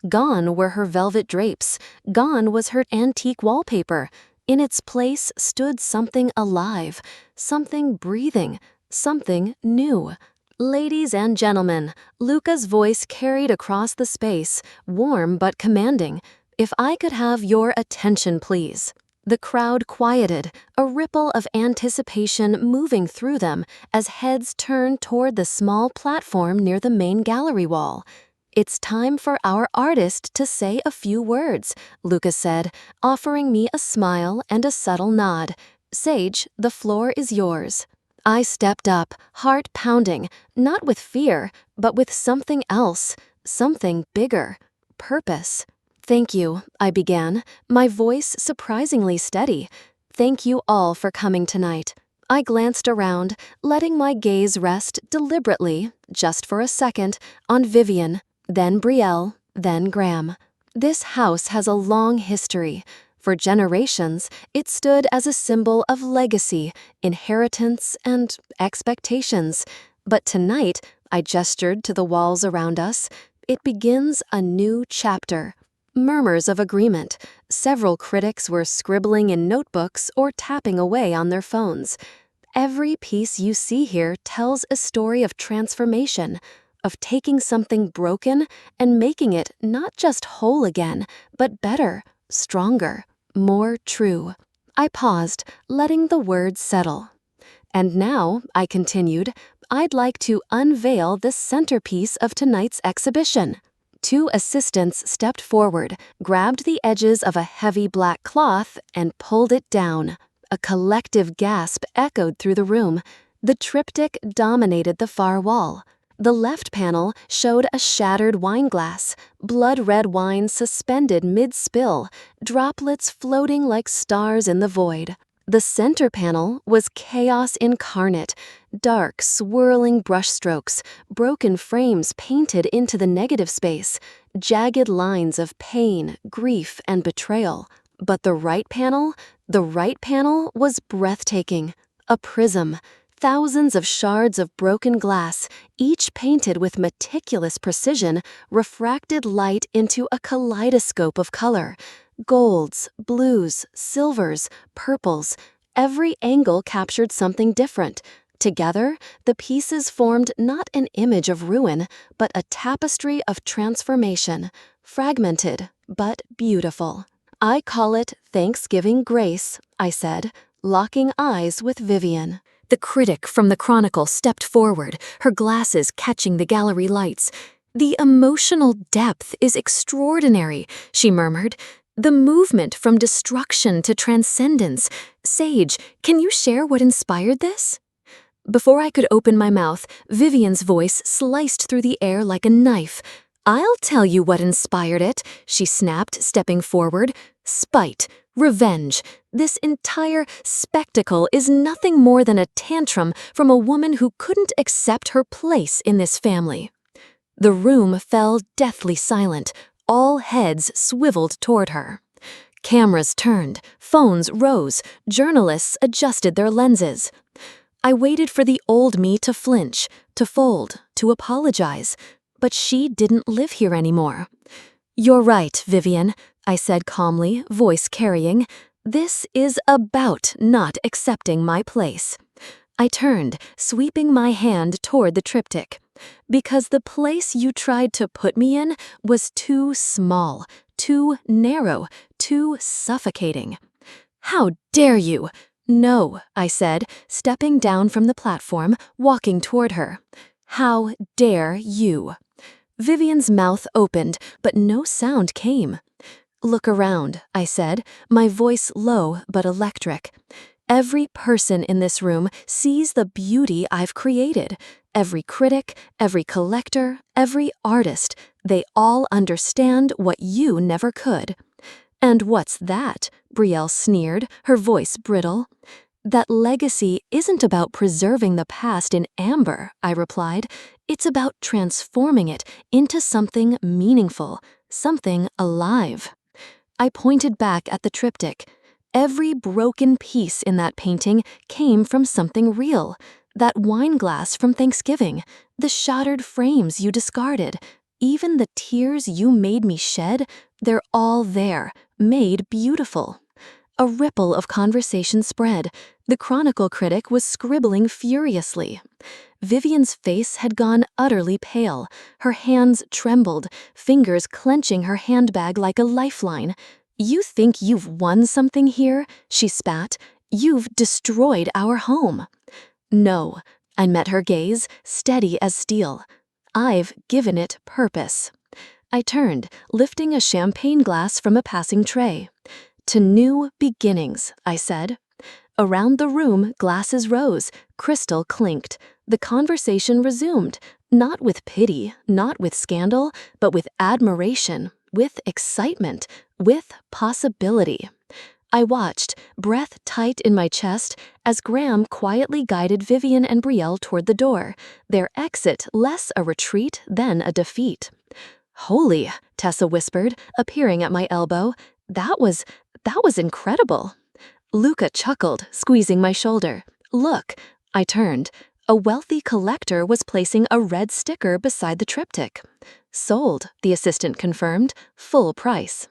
Gone were her velvet drapes, gone was her antique wallpaper. In its place stood something alive, something breathing, something new. "Ladies and gentlemen," Luca's voice carried across the space, warm but commanding. "If I could have your attention, please." The crowd quieted, a ripple of anticipation moving through them as heads turned toward the small platform near the main gallery wall. "It's time for our artist to say a few words," Luca said, offering me a smile and a subtle nod. "Sage, the floor is yours." I stepped up, heart pounding, not with fear, but with something else, something bigger. Purpose. "Thank you," I began, my voice surprisingly steady. "Thank you all for coming tonight." I glanced around, letting my gaze rest deliberately, just for a second, on Vivian, then Brielle, then Graham. This house has a long history. For generations, it stood as a symbol of legacy, inheritance, and expectations. But tonight, I gestured to the walls around us. It begins a new chapter. Murmurs of agreement. Several critics were scribbling in notebooks or tapping away on their phones. Every piece you see here tells a story of transformation, of taking something broken and making it not just whole again, but better, stronger, more true. I paused, letting the words settle. And now, I continued, I'd like to unveil the centerpiece of tonight's exhibition. Two assistants stepped forward, grabbed the edges of a heavy black cloth, and pulled it down. A collective gasp echoed through the room. The triptych dominated the far wall. The left panel showed a shattered wine glass, blood-red wine suspended mid-spill, droplets floating like stars in the void. The center panel was chaos incarnate, dark, swirling brushstrokes, broken frames painted into the negative space, jagged lines of pain, grief, and betrayal. But the right panel was breathtaking. A prism. Thousands of shards of broken glass, each painted with meticulous precision, refracted light into a kaleidoscope of color. Golds, blues, silvers, purples. Every angle captured something different. Together, the pieces formed not an image of ruin, but a tapestry of transformation. Fragmented, but beautiful. I call it Thanksgiving grace, I said, locking eyes with Vivian. The critic from the Chronicle stepped forward, her glasses catching the gallery lights. "The emotional depth is extraordinary," she murmured. "The movement from destruction to transcendence. Sage, can you share what inspired this?" Before I could open my mouth, Vivian's voice sliced through the air like a knife. "I'll tell you what inspired it," she snapped, stepping forward. "Spite. Revenge. This entire spectacle is nothing more than a tantrum from a woman who couldn't accept her place in this family." The room fell deathly silent. All heads swiveled toward her. Cameras turned, phones rose, journalists adjusted their lenses. I waited for the old me to flinch, to fold, to apologize. But she didn't live here anymore. "You're right, Vivian," I said calmly, voice carrying. "This is about not accepting my place." I turned, sweeping my hand toward the triptych. "Because the place you tried to put me in was too small, too narrow, too suffocating." "How dare you?" "No," I said, stepping down from the platform, walking toward her. "How dare you?" Vivian's mouth opened, but no sound came. "Look around," I said, my voice low but electric. "Every person in this room sees the beauty I've created. Every critic, every collector, every artist, they all understand what you never could." "And what's that?" Brielle sneered, her voice brittle. "That legacy isn't about preserving the past in amber," I replied. "It's about transforming it into something meaningful, something alive." I pointed back at the triptych. Every broken piece in that painting came from something real. That wine glass from Thanksgiving, the shattered frames you discarded, even the tears you made me shed, they're all there, made beautiful. A ripple of conversation spread. The Chronicle critic was scribbling furiously. Vivian's face had gone utterly pale. Her hands trembled, fingers clenching her handbag like a lifeline. "You think you've won something here?" she spat. "You've destroyed our home." "No," I met her gaze, steady as steel. "I've given it purpose." I turned, lifting a champagne glass from a passing tray. "To new beginnings," I said. Around the room, glasses rose, crystal clinked. The conversation resumed, not with pity, not with scandal, but with admiration, with excitement, with possibility. I watched, breath tight in my chest, as Graham quietly guided Vivian and Brielle toward the door, their exit less a retreat than a defeat. Holy, Tessa whispered, appearing at my elbow. That was incredible. Luca chuckled, squeezing my shoulder. Look, I turned. A wealthy collector was placing a red sticker beside the triptych. Sold, the assistant confirmed, full price.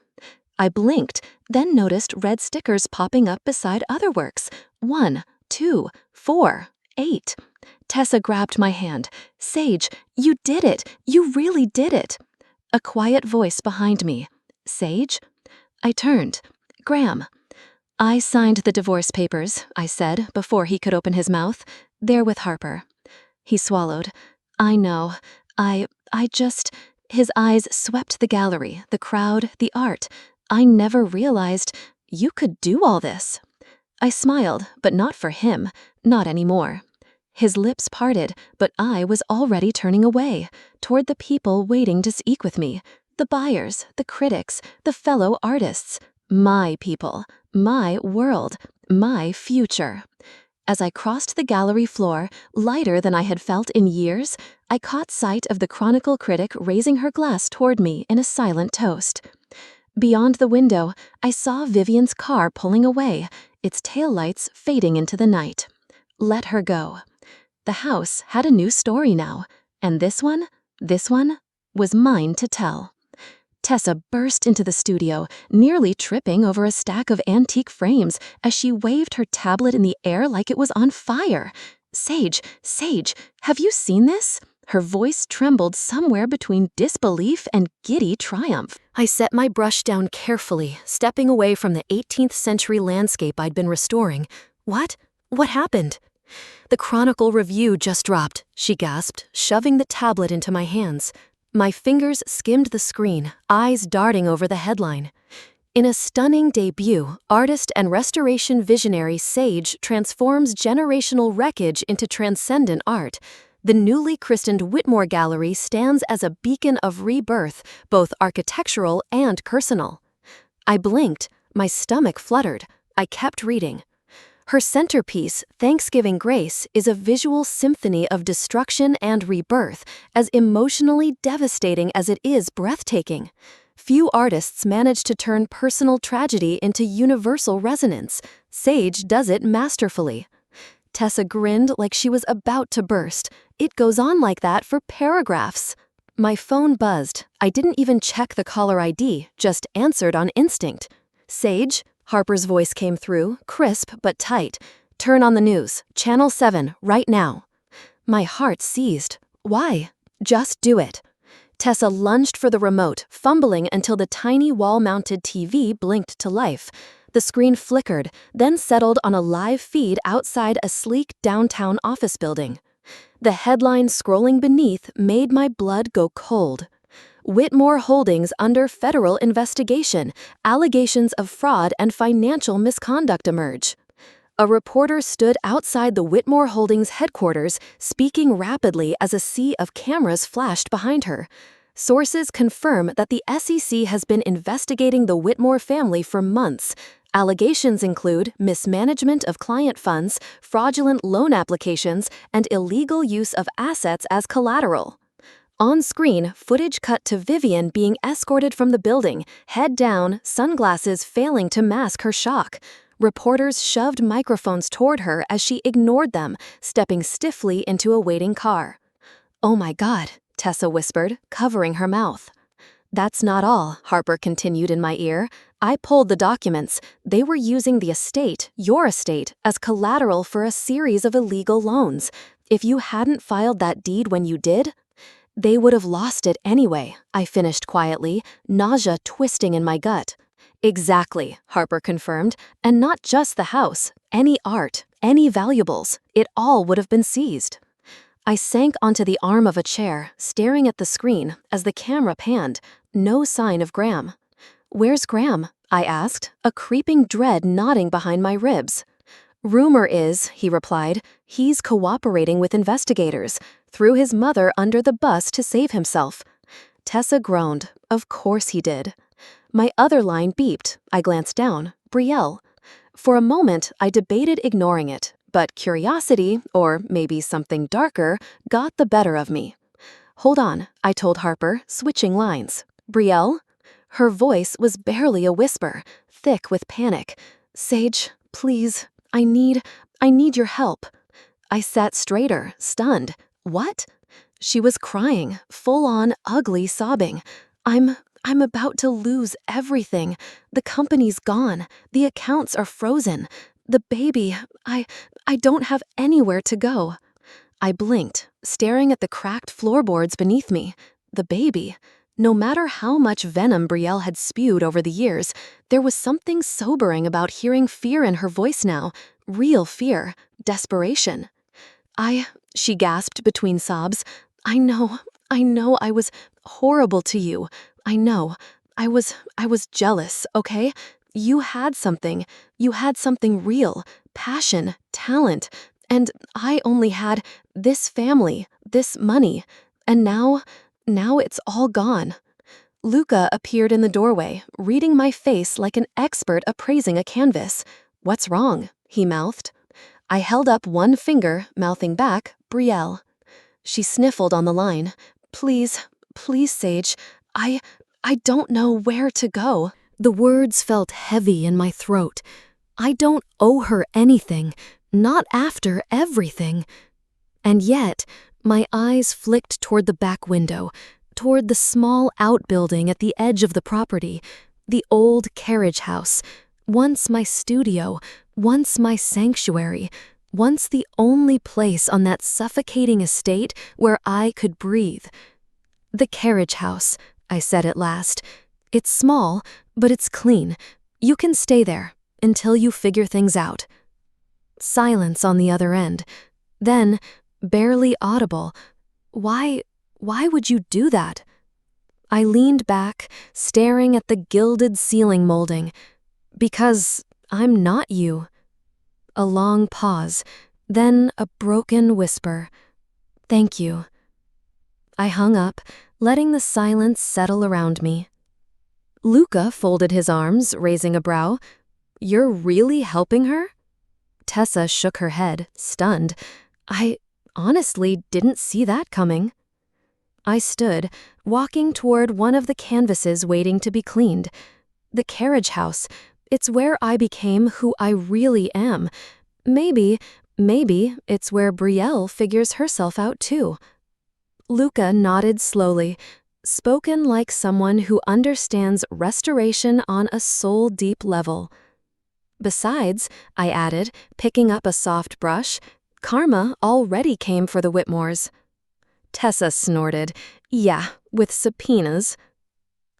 I blinked, then noticed red stickers popping up beside other works. 1, 2, 4, 8. Tessa grabbed my hand. Sage, you did it! You really did it! A quiet voice behind me. Sage? I turned. Graham. I signed the divorce papers, I said, before he could open his mouth. They're with Harper. He swallowed. I know. I just... His eyes swept the gallery, the crowd, the art. I never realized you could do all this. I smiled, but not for him, not anymore. His lips parted, but I was already turning away, toward the people waiting to speak with me, the buyers, the critics, the fellow artists, my people, my world, my future. As I crossed the gallery floor, lighter than I had felt in years, I caught sight of the Chronicle critic raising her glass toward me in a silent toast. Beyond the window, I saw Vivian's car pulling away, its taillights fading into the night. Let her go. The house had a new story now, and this one was mine to tell. Tessa burst into the studio, nearly tripping over a stack of antique frames as she waved her tablet in the air like it was on fire. Sage, have you seen this? Her voice trembled somewhere between disbelief and giddy triumph. I set my brush down carefully, stepping away from the 18th century landscape I'd been restoring. What? What happened? The Chronicle review just dropped, she gasped, shoving the tablet into my hands. My fingers skimmed the screen, eyes darting over the headline. In a stunning debut, artist and restoration visionary Sage transforms generational wreckage into transcendent art. The newly christened Whitmore Gallery stands as a beacon of rebirth, both architectural and personal. I blinked, my stomach fluttered. I kept reading. Her centerpiece, Thanksgiving Grace, is a visual symphony of destruction and rebirth, as emotionally devastating as it is breathtaking. Few artists manage to turn personal tragedy into universal resonance. Sage does it masterfully. Tessa grinned like she was about to burst. It goes on like that for paragraphs. My phone buzzed. I didn't even check the caller ID, just answered on instinct. Sage? Harper's voice came through, crisp but tight. Turn on the news. Channel 7, right now. My heart seized. Why? Just do it. Tessa lunged for the remote, fumbling until the tiny wall-mounted TV blinked to life. The screen flickered, then settled on a live feed outside a sleek downtown office building. The headline scrolling beneath made my blood go cold. Whitmore Holdings under federal investigation. Allegations of fraud and financial misconduct emerge. A reporter stood outside the Whitmore Holdings headquarters, speaking rapidly as a sea of cameras flashed behind her. Sources confirm that the SEC has been investigating the Whitmore family for months. Allegations include mismanagement of client funds, fraudulent loan applications, and illegal use of assets as collateral. On screen, footage cut to Vivian being escorted from the building, head down, sunglasses failing to mask her shock. Reporters shoved microphones toward her as she ignored them, stepping stiffly into a waiting car. "Oh my God," Tessa whispered, covering her mouth. "That's not all," Harper continued in my ear. "I pulled the documents. They were using the estate, your estate, as collateral for a series of illegal loans. If you hadn't filed that deed when you did, they would have lost it anyway," I finished quietly, nausea twisting in my gut. "Exactly," Harper confirmed, "and not just the house. Any art, any valuables, it all would have been seized." I sank onto the arm of a chair, staring at the screen as the camera panned. No sign of Graham. "Where's Graham?" I asked, a creeping dread gnawing behind my ribs. "Rumor is," he replied, "he's cooperating with investigators, threw his mother under the bus to save himself." Tessa groaned. Of course he did. My other line beeped. I glanced down. Brielle. For a moment, I debated ignoring it, but curiosity, or maybe something darker, got the better of me. Hold on, I told Harper, switching lines. Brielle? Her voice was barely a whisper, thick with panic. Sage, please, I need your help. I sat straighter, stunned. What? She was crying, full-on, ugly sobbing. I'm about to lose everything. The company's gone. The accounts are frozen. The baby, I don't have anywhere to go. I blinked, staring at the cracked floorboards beneath me. The baby. No matter how much venom Brielle had spewed over the years, there was something sobering about hearing fear in her voice now. Real fear. Desperation. She gasped between sobs. I know I was horrible to you. I know. I was jealous, okay? You had something real, passion, talent, and I only had this family, this money, and now it's all gone. Luca appeared in the doorway, reading my face like an expert appraising a canvas. What's wrong? He mouthed. I held up one finger, mouthing back, Brielle. She sniffled on the line. Please, Sage, I don't know where to go. The words felt heavy in my throat. I don't owe her anything, not after everything. And yet, my eyes flicked toward the back window, toward the small outbuilding at the edge of the property, the old carriage house, once my studio, once my sanctuary, once the only place on that suffocating estate where I could breathe. The carriage house, I said at last. It's small, but it's clean. You can stay there until you figure things out. Silence on the other end. Then, barely audible, Why would you do that? I leaned back, staring at the gilded ceiling molding. Because I'm not you. A long pause, then a broken whisper. Thank you. I hung up, letting the silence settle around me. Luca folded his arms, raising a brow. You're really helping her? Tessa shook her head, stunned. I honestly didn't see that coming. I stood, walking toward one of the canvases waiting to be cleaned. The carriage house. It's where I became who I really am. Maybe it's where Brielle figures herself out too. Luca nodded slowly, spoken like someone who understands restoration on a soul-deep level. Besides, I added, picking up a soft brush, karma already came for the Whitmores. Tessa snorted. Yeah, with subpoenas.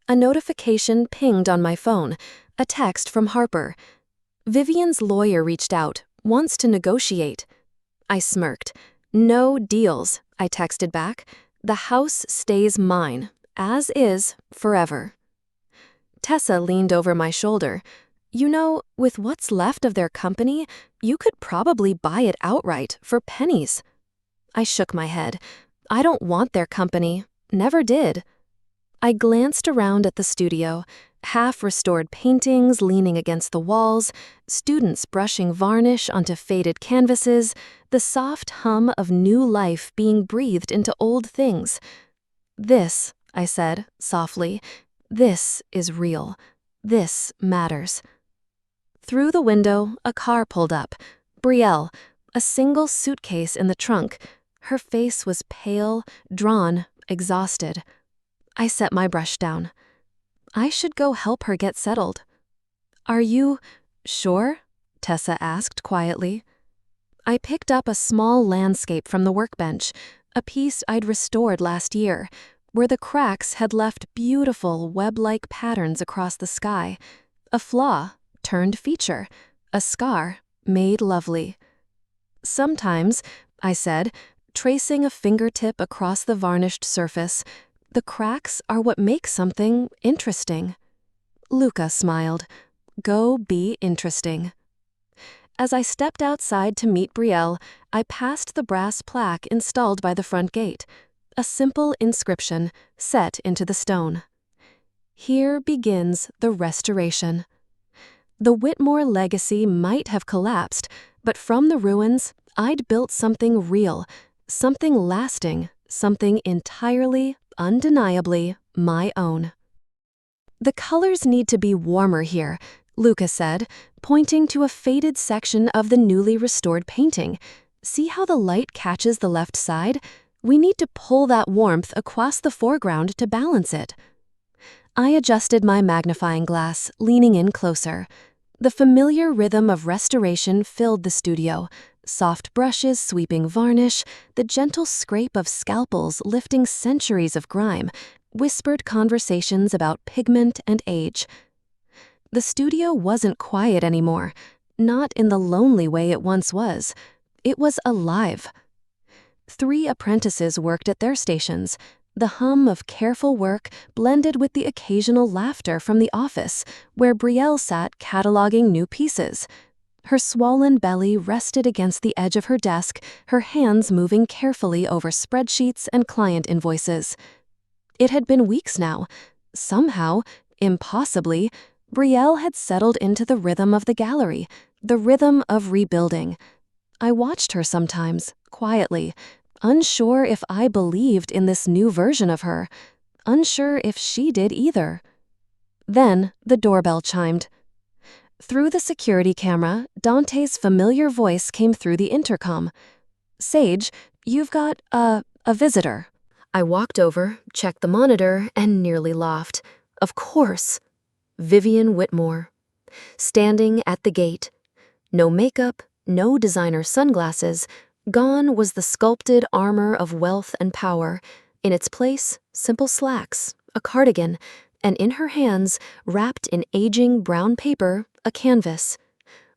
A notification pinged on my phone, a text from Harper. Vivian's lawyer reached out, wants to negotiate. I smirked. No deals, I texted back. The house stays mine, as is, forever. Tessa leaned over my shoulder. You know, with what's left of their company, you could probably buy it outright for pennies. I shook my head. I don't want their company. Never did. I glanced around at the studio, half-restored paintings leaning against the walls, students brushing varnish onto faded canvases, the soft hum of new life being breathed into old things. This, I said, softly, this is real. This matters. Through the window, a car pulled up. Brielle, a single suitcase in the trunk. Her face was pale, drawn, exhausted. I set my brush down. I should go help her get settled. Are you sure? Tessa asked quietly. I picked up a small landscape from the workbench, a piece I'd restored last year, where the cracks had left beautiful web-like patterns across the sky. A flaw turned feature, a scar made lovely. Sometimes, I said, tracing a fingertip across the varnished surface, the cracks are what make something interesting. Luca smiled. Go be interesting. As I stepped outside to meet Brielle, I passed the brass plaque installed by the front gate, a simple inscription set into the stone. Here begins the restoration. The Whitmore legacy might have collapsed, but from the ruins, I'd built something real, something lasting, something entirely, undeniably my own. "The colors need to be warmer here," Luca said, pointing to a faded section of the newly restored painting. "See how the light catches the left side? We need to pull that warmth across the foreground to balance it." I adjusted my magnifying glass, leaning in closer. The familiar rhythm of restoration filled the studio. Soft brushes sweeping varnish, the gentle scrape of scalpels lifting centuries of grime, whispered conversations about pigment and age. The studio wasn't quiet anymore, not in the lonely way it once was. It was alive. 3 apprentices worked at their stations. The hum of careful work blended with the occasional laughter from the office, where Brielle sat cataloging new pieces. Her swollen belly rested against the edge of her desk, her hands moving carefully over spreadsheets and client invoices. It had been weeks now. Somehow, impossibly, Brielle had settled into the rhythm of the gallery, the rhythm of rebuilding. I watched her sometimes, quietly, unsure if I believed in this new version of her, unsure if she did either. Then the doorbell chimed. Through the security camera, Dante's familiar voice came through the intercom. "Sage, you've got a visitor." I walked over, checked the monitor, and nearly laughed. Of course. Vivian Whitmore. Standing at the gate. No makeup, no designer sunglasses. Gone was the sculpted armor of wealth and power. In its place, simple slacks, a cardigan, and in her hands, wrapped in aging brown paper, a canvas.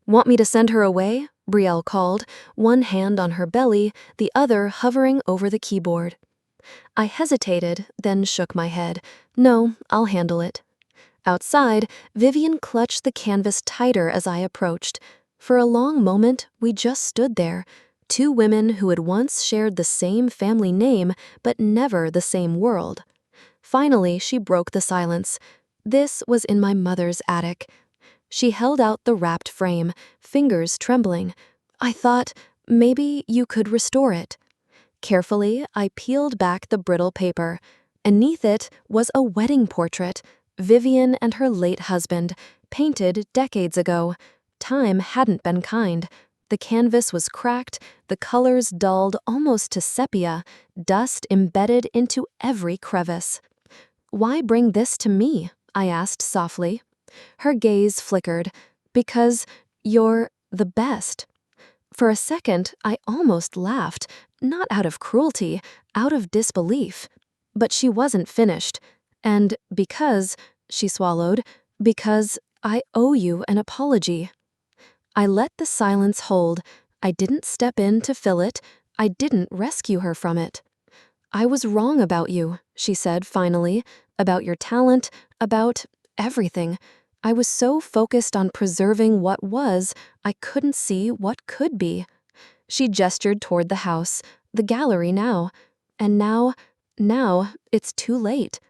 "Want me to send her away?" Brielle called, one hand on her belly, the other hovering over the keyboard. I hesitated, then shook my head. "No, I'll handle it." Outside, Vivian clutched the canvas tighter as I approached. For a long moment, we just stood there, 2 women who had once shared the same family name, but never the same world. Finally, she broke the silence. This was in my mother's attic. She held out the wrapped frame, fingers trembling. I thought, maybe you could restore it. Carefully, I peeled back the brittle paper. Beneath it was a wedding portrait, Vivian and her late husband, painted decades ago. Time hadn't been kind. The canvas was cracked, the colors dulled almost to sepia, dust embedded into every crevice. "Why bring this to me?" I asked softly. Her gaze flickered. "Because you're the best." For a second, I almost laughed, not out of cruelty, out of disbelief. But she wasn't finished. "And because," she swallowed, "because I owe you an apology." I let the silence hold. I didn't step in to fill it. I didn't rescue her from it. "I was wrong about you," she said finally, "about your talent, about everything. I was so focused on preserving what was, I couldn't see what could be." She gestured toward the house, the gallery now. "And now, it's too late."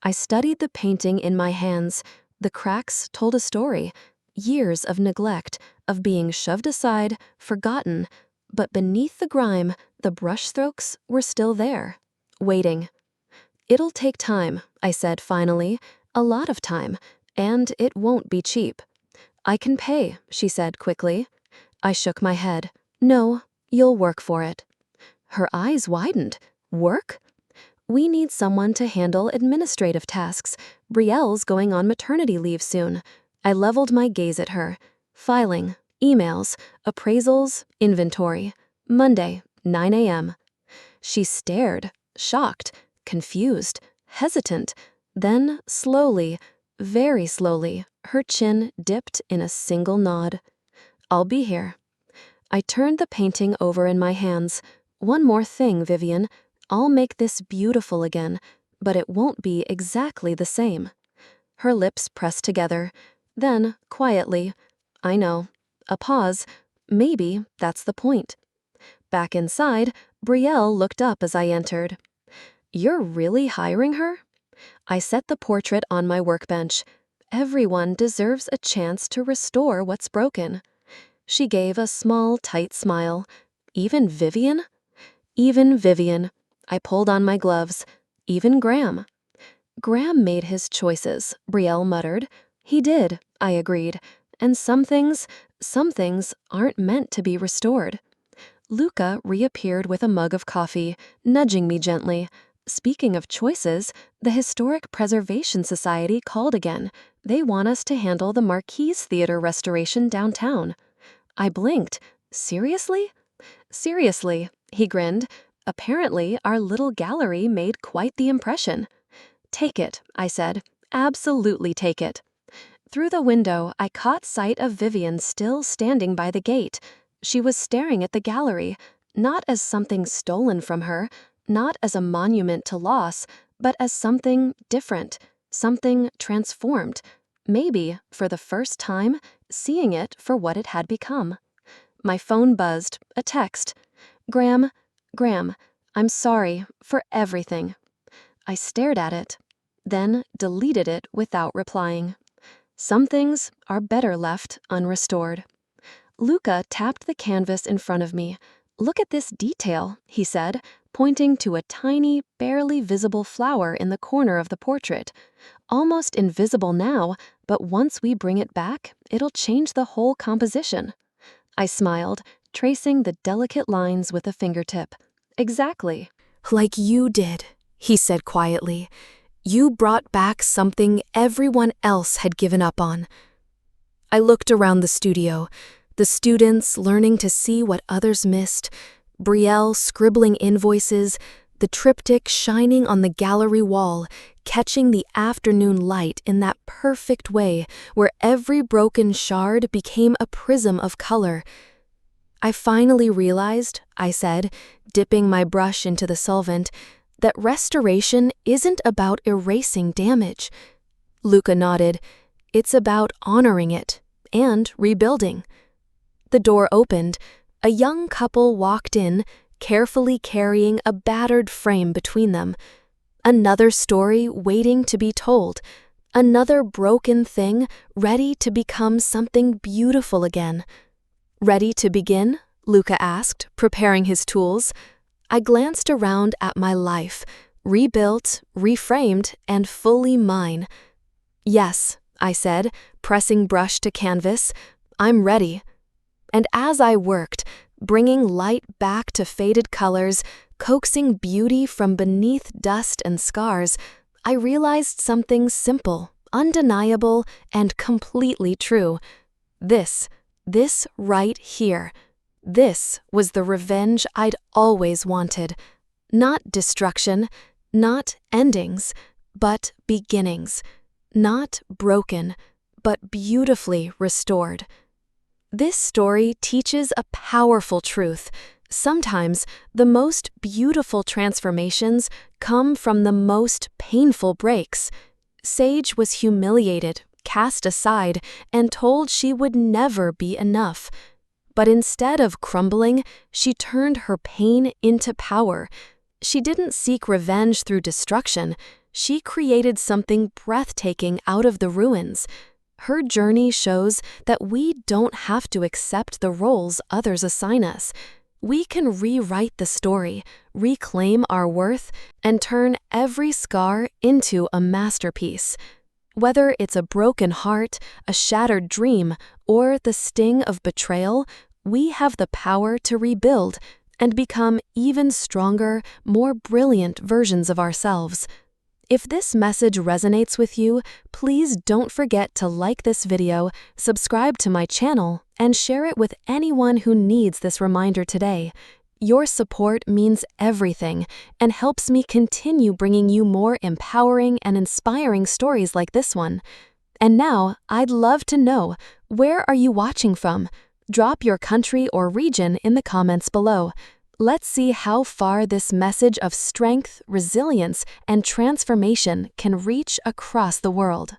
I studied the painting in my hands. The cracks told a story. Years of neglect, of being shoved aside, forgotten. But beneath the grime, the brushstrokes were still there, waiting. "It'll take time," I said finally, "a lot of time, and it won't be cheap." "I can pay," she said quickly. I shook my head. "No, you'll work for it." Her eyes widened. "Work?" "We need someone to handle administrative tasks. Brielle's going on maternity leave soon." I leveled my gaze at her. "Filing, emails, appraisals, inventory. Monday, 9 a.m. She stared, shocked, confused, hesitant. Then, slowly, very slowly, her chin dipped in a single nod. "I'll be here." I turned the painting over in my hands. "One more thing, Vivian. I'll make this beautiful again, but it won't be exactly the same." Her lips pressed together. Then, quietly, "I know." A pause. "Maybe that's the point." Back inside, Brielle looked up as I entered. "You're really hiring her?" I set the portrait on my workbench. "Everyone deserves a chance to restore what's broken." She gave a small, tight smile. "Even Vivian?" "Even Vivian." I pulled on my gloves. Even Graham. Graham made his choices, Brielle muttered. He did, I agreed. And some things aren't meant to be restored. Luca reappeared with a mug of coffee, nudging me gently. Speaking of choices, the Historic Preservation Society called again. They want us to handle the Marquise Theater restoration downtown. I blinked. Seriously? Seriously, he grinned. Apparently, our little gallery made quite the impression. Take it, I said. Absolutely take it. Through the window, I caught sight of Vivian still standing by the gate. She was staring at the gallery, not as something stolen from her, not as a monument to loss, but as something different, something transformed. Maybe, for the first time, seeing it for what it had become. My phone buzzed, a text. Graham, I'm sorry for everything. I stared at it, then deleted it without replying. Some things are better left unrestored. Luca tapped the canvas in front of me. Look at this detail, he said, pointing to a tiny, barely visible flower in the corner of the portrait. Almost invisible now, but once we bring it back, it'll change the whole composition. I smiled, tracing the delicate lines with a fingertip. Exactly. Like you did, he said quietly. You brought back something everyone else had given up on. I looked around the studio, the students learning to see what others missed, Brielle scribbling invoices, the triptych shining on the gallery wall, catching the afternoon light in that perfect way where every broken shard became a prism of color. I finally realized, I said, dipping my brush into the solvent, that restoration isn't about erasing damage. Luca nodded. It's about honoring it and rebuilding. The door opened. A young couple walked in, carefully carrying a battered frame between them. Another story waiting to be told. Another broken thing ready to become something beautiful again. Ready to begin? Luca asked, preparing his tools. I glanced around at my life, rebuilt, reframed, and fully mine. Yes, I said, pressing brush to canvas. I'm ready. And as I worked, bringing light back to faded colors, coaxing beauty from beneath dust and scars, I realized something simple, undeniable, and completely true. This right here. This was the revenge I'd always wanted. Not destruction, not endings, but beginnings. Not broken, but beautifully restored. This story teaches a powerful truth. Sometimes the most beautiful transformations come from the most painful breaks. Sage was humiliated, cast aside, and told she would never be enough. But instead of crumbling, she turned her pain into power. She didn't seek revenge through destruction. She created something breathtaking out of the ruins. Her journey shows that we don't have to accept the roles others assign us. We can rewrite the story, reclaim our worth, and turn every scar into a masterpiece. Whether it's a broken heart, a shattered dream, or the sting of betrayal, we have the power to rebuild and become even stronger, more brilliant versions of ourselves. If this message resonates with you, please don't forget to like this video, subscribe to my channel, and share it with anyone who needs this reminder today. Your support means everything and helps me continue bringing you more empowering and inspiring stories like this one. And now, I'd love to know, where are you watching from? Drop your country or region in the comments below. Let's see how far this message of strength, resilience, and transformation can reach across the world.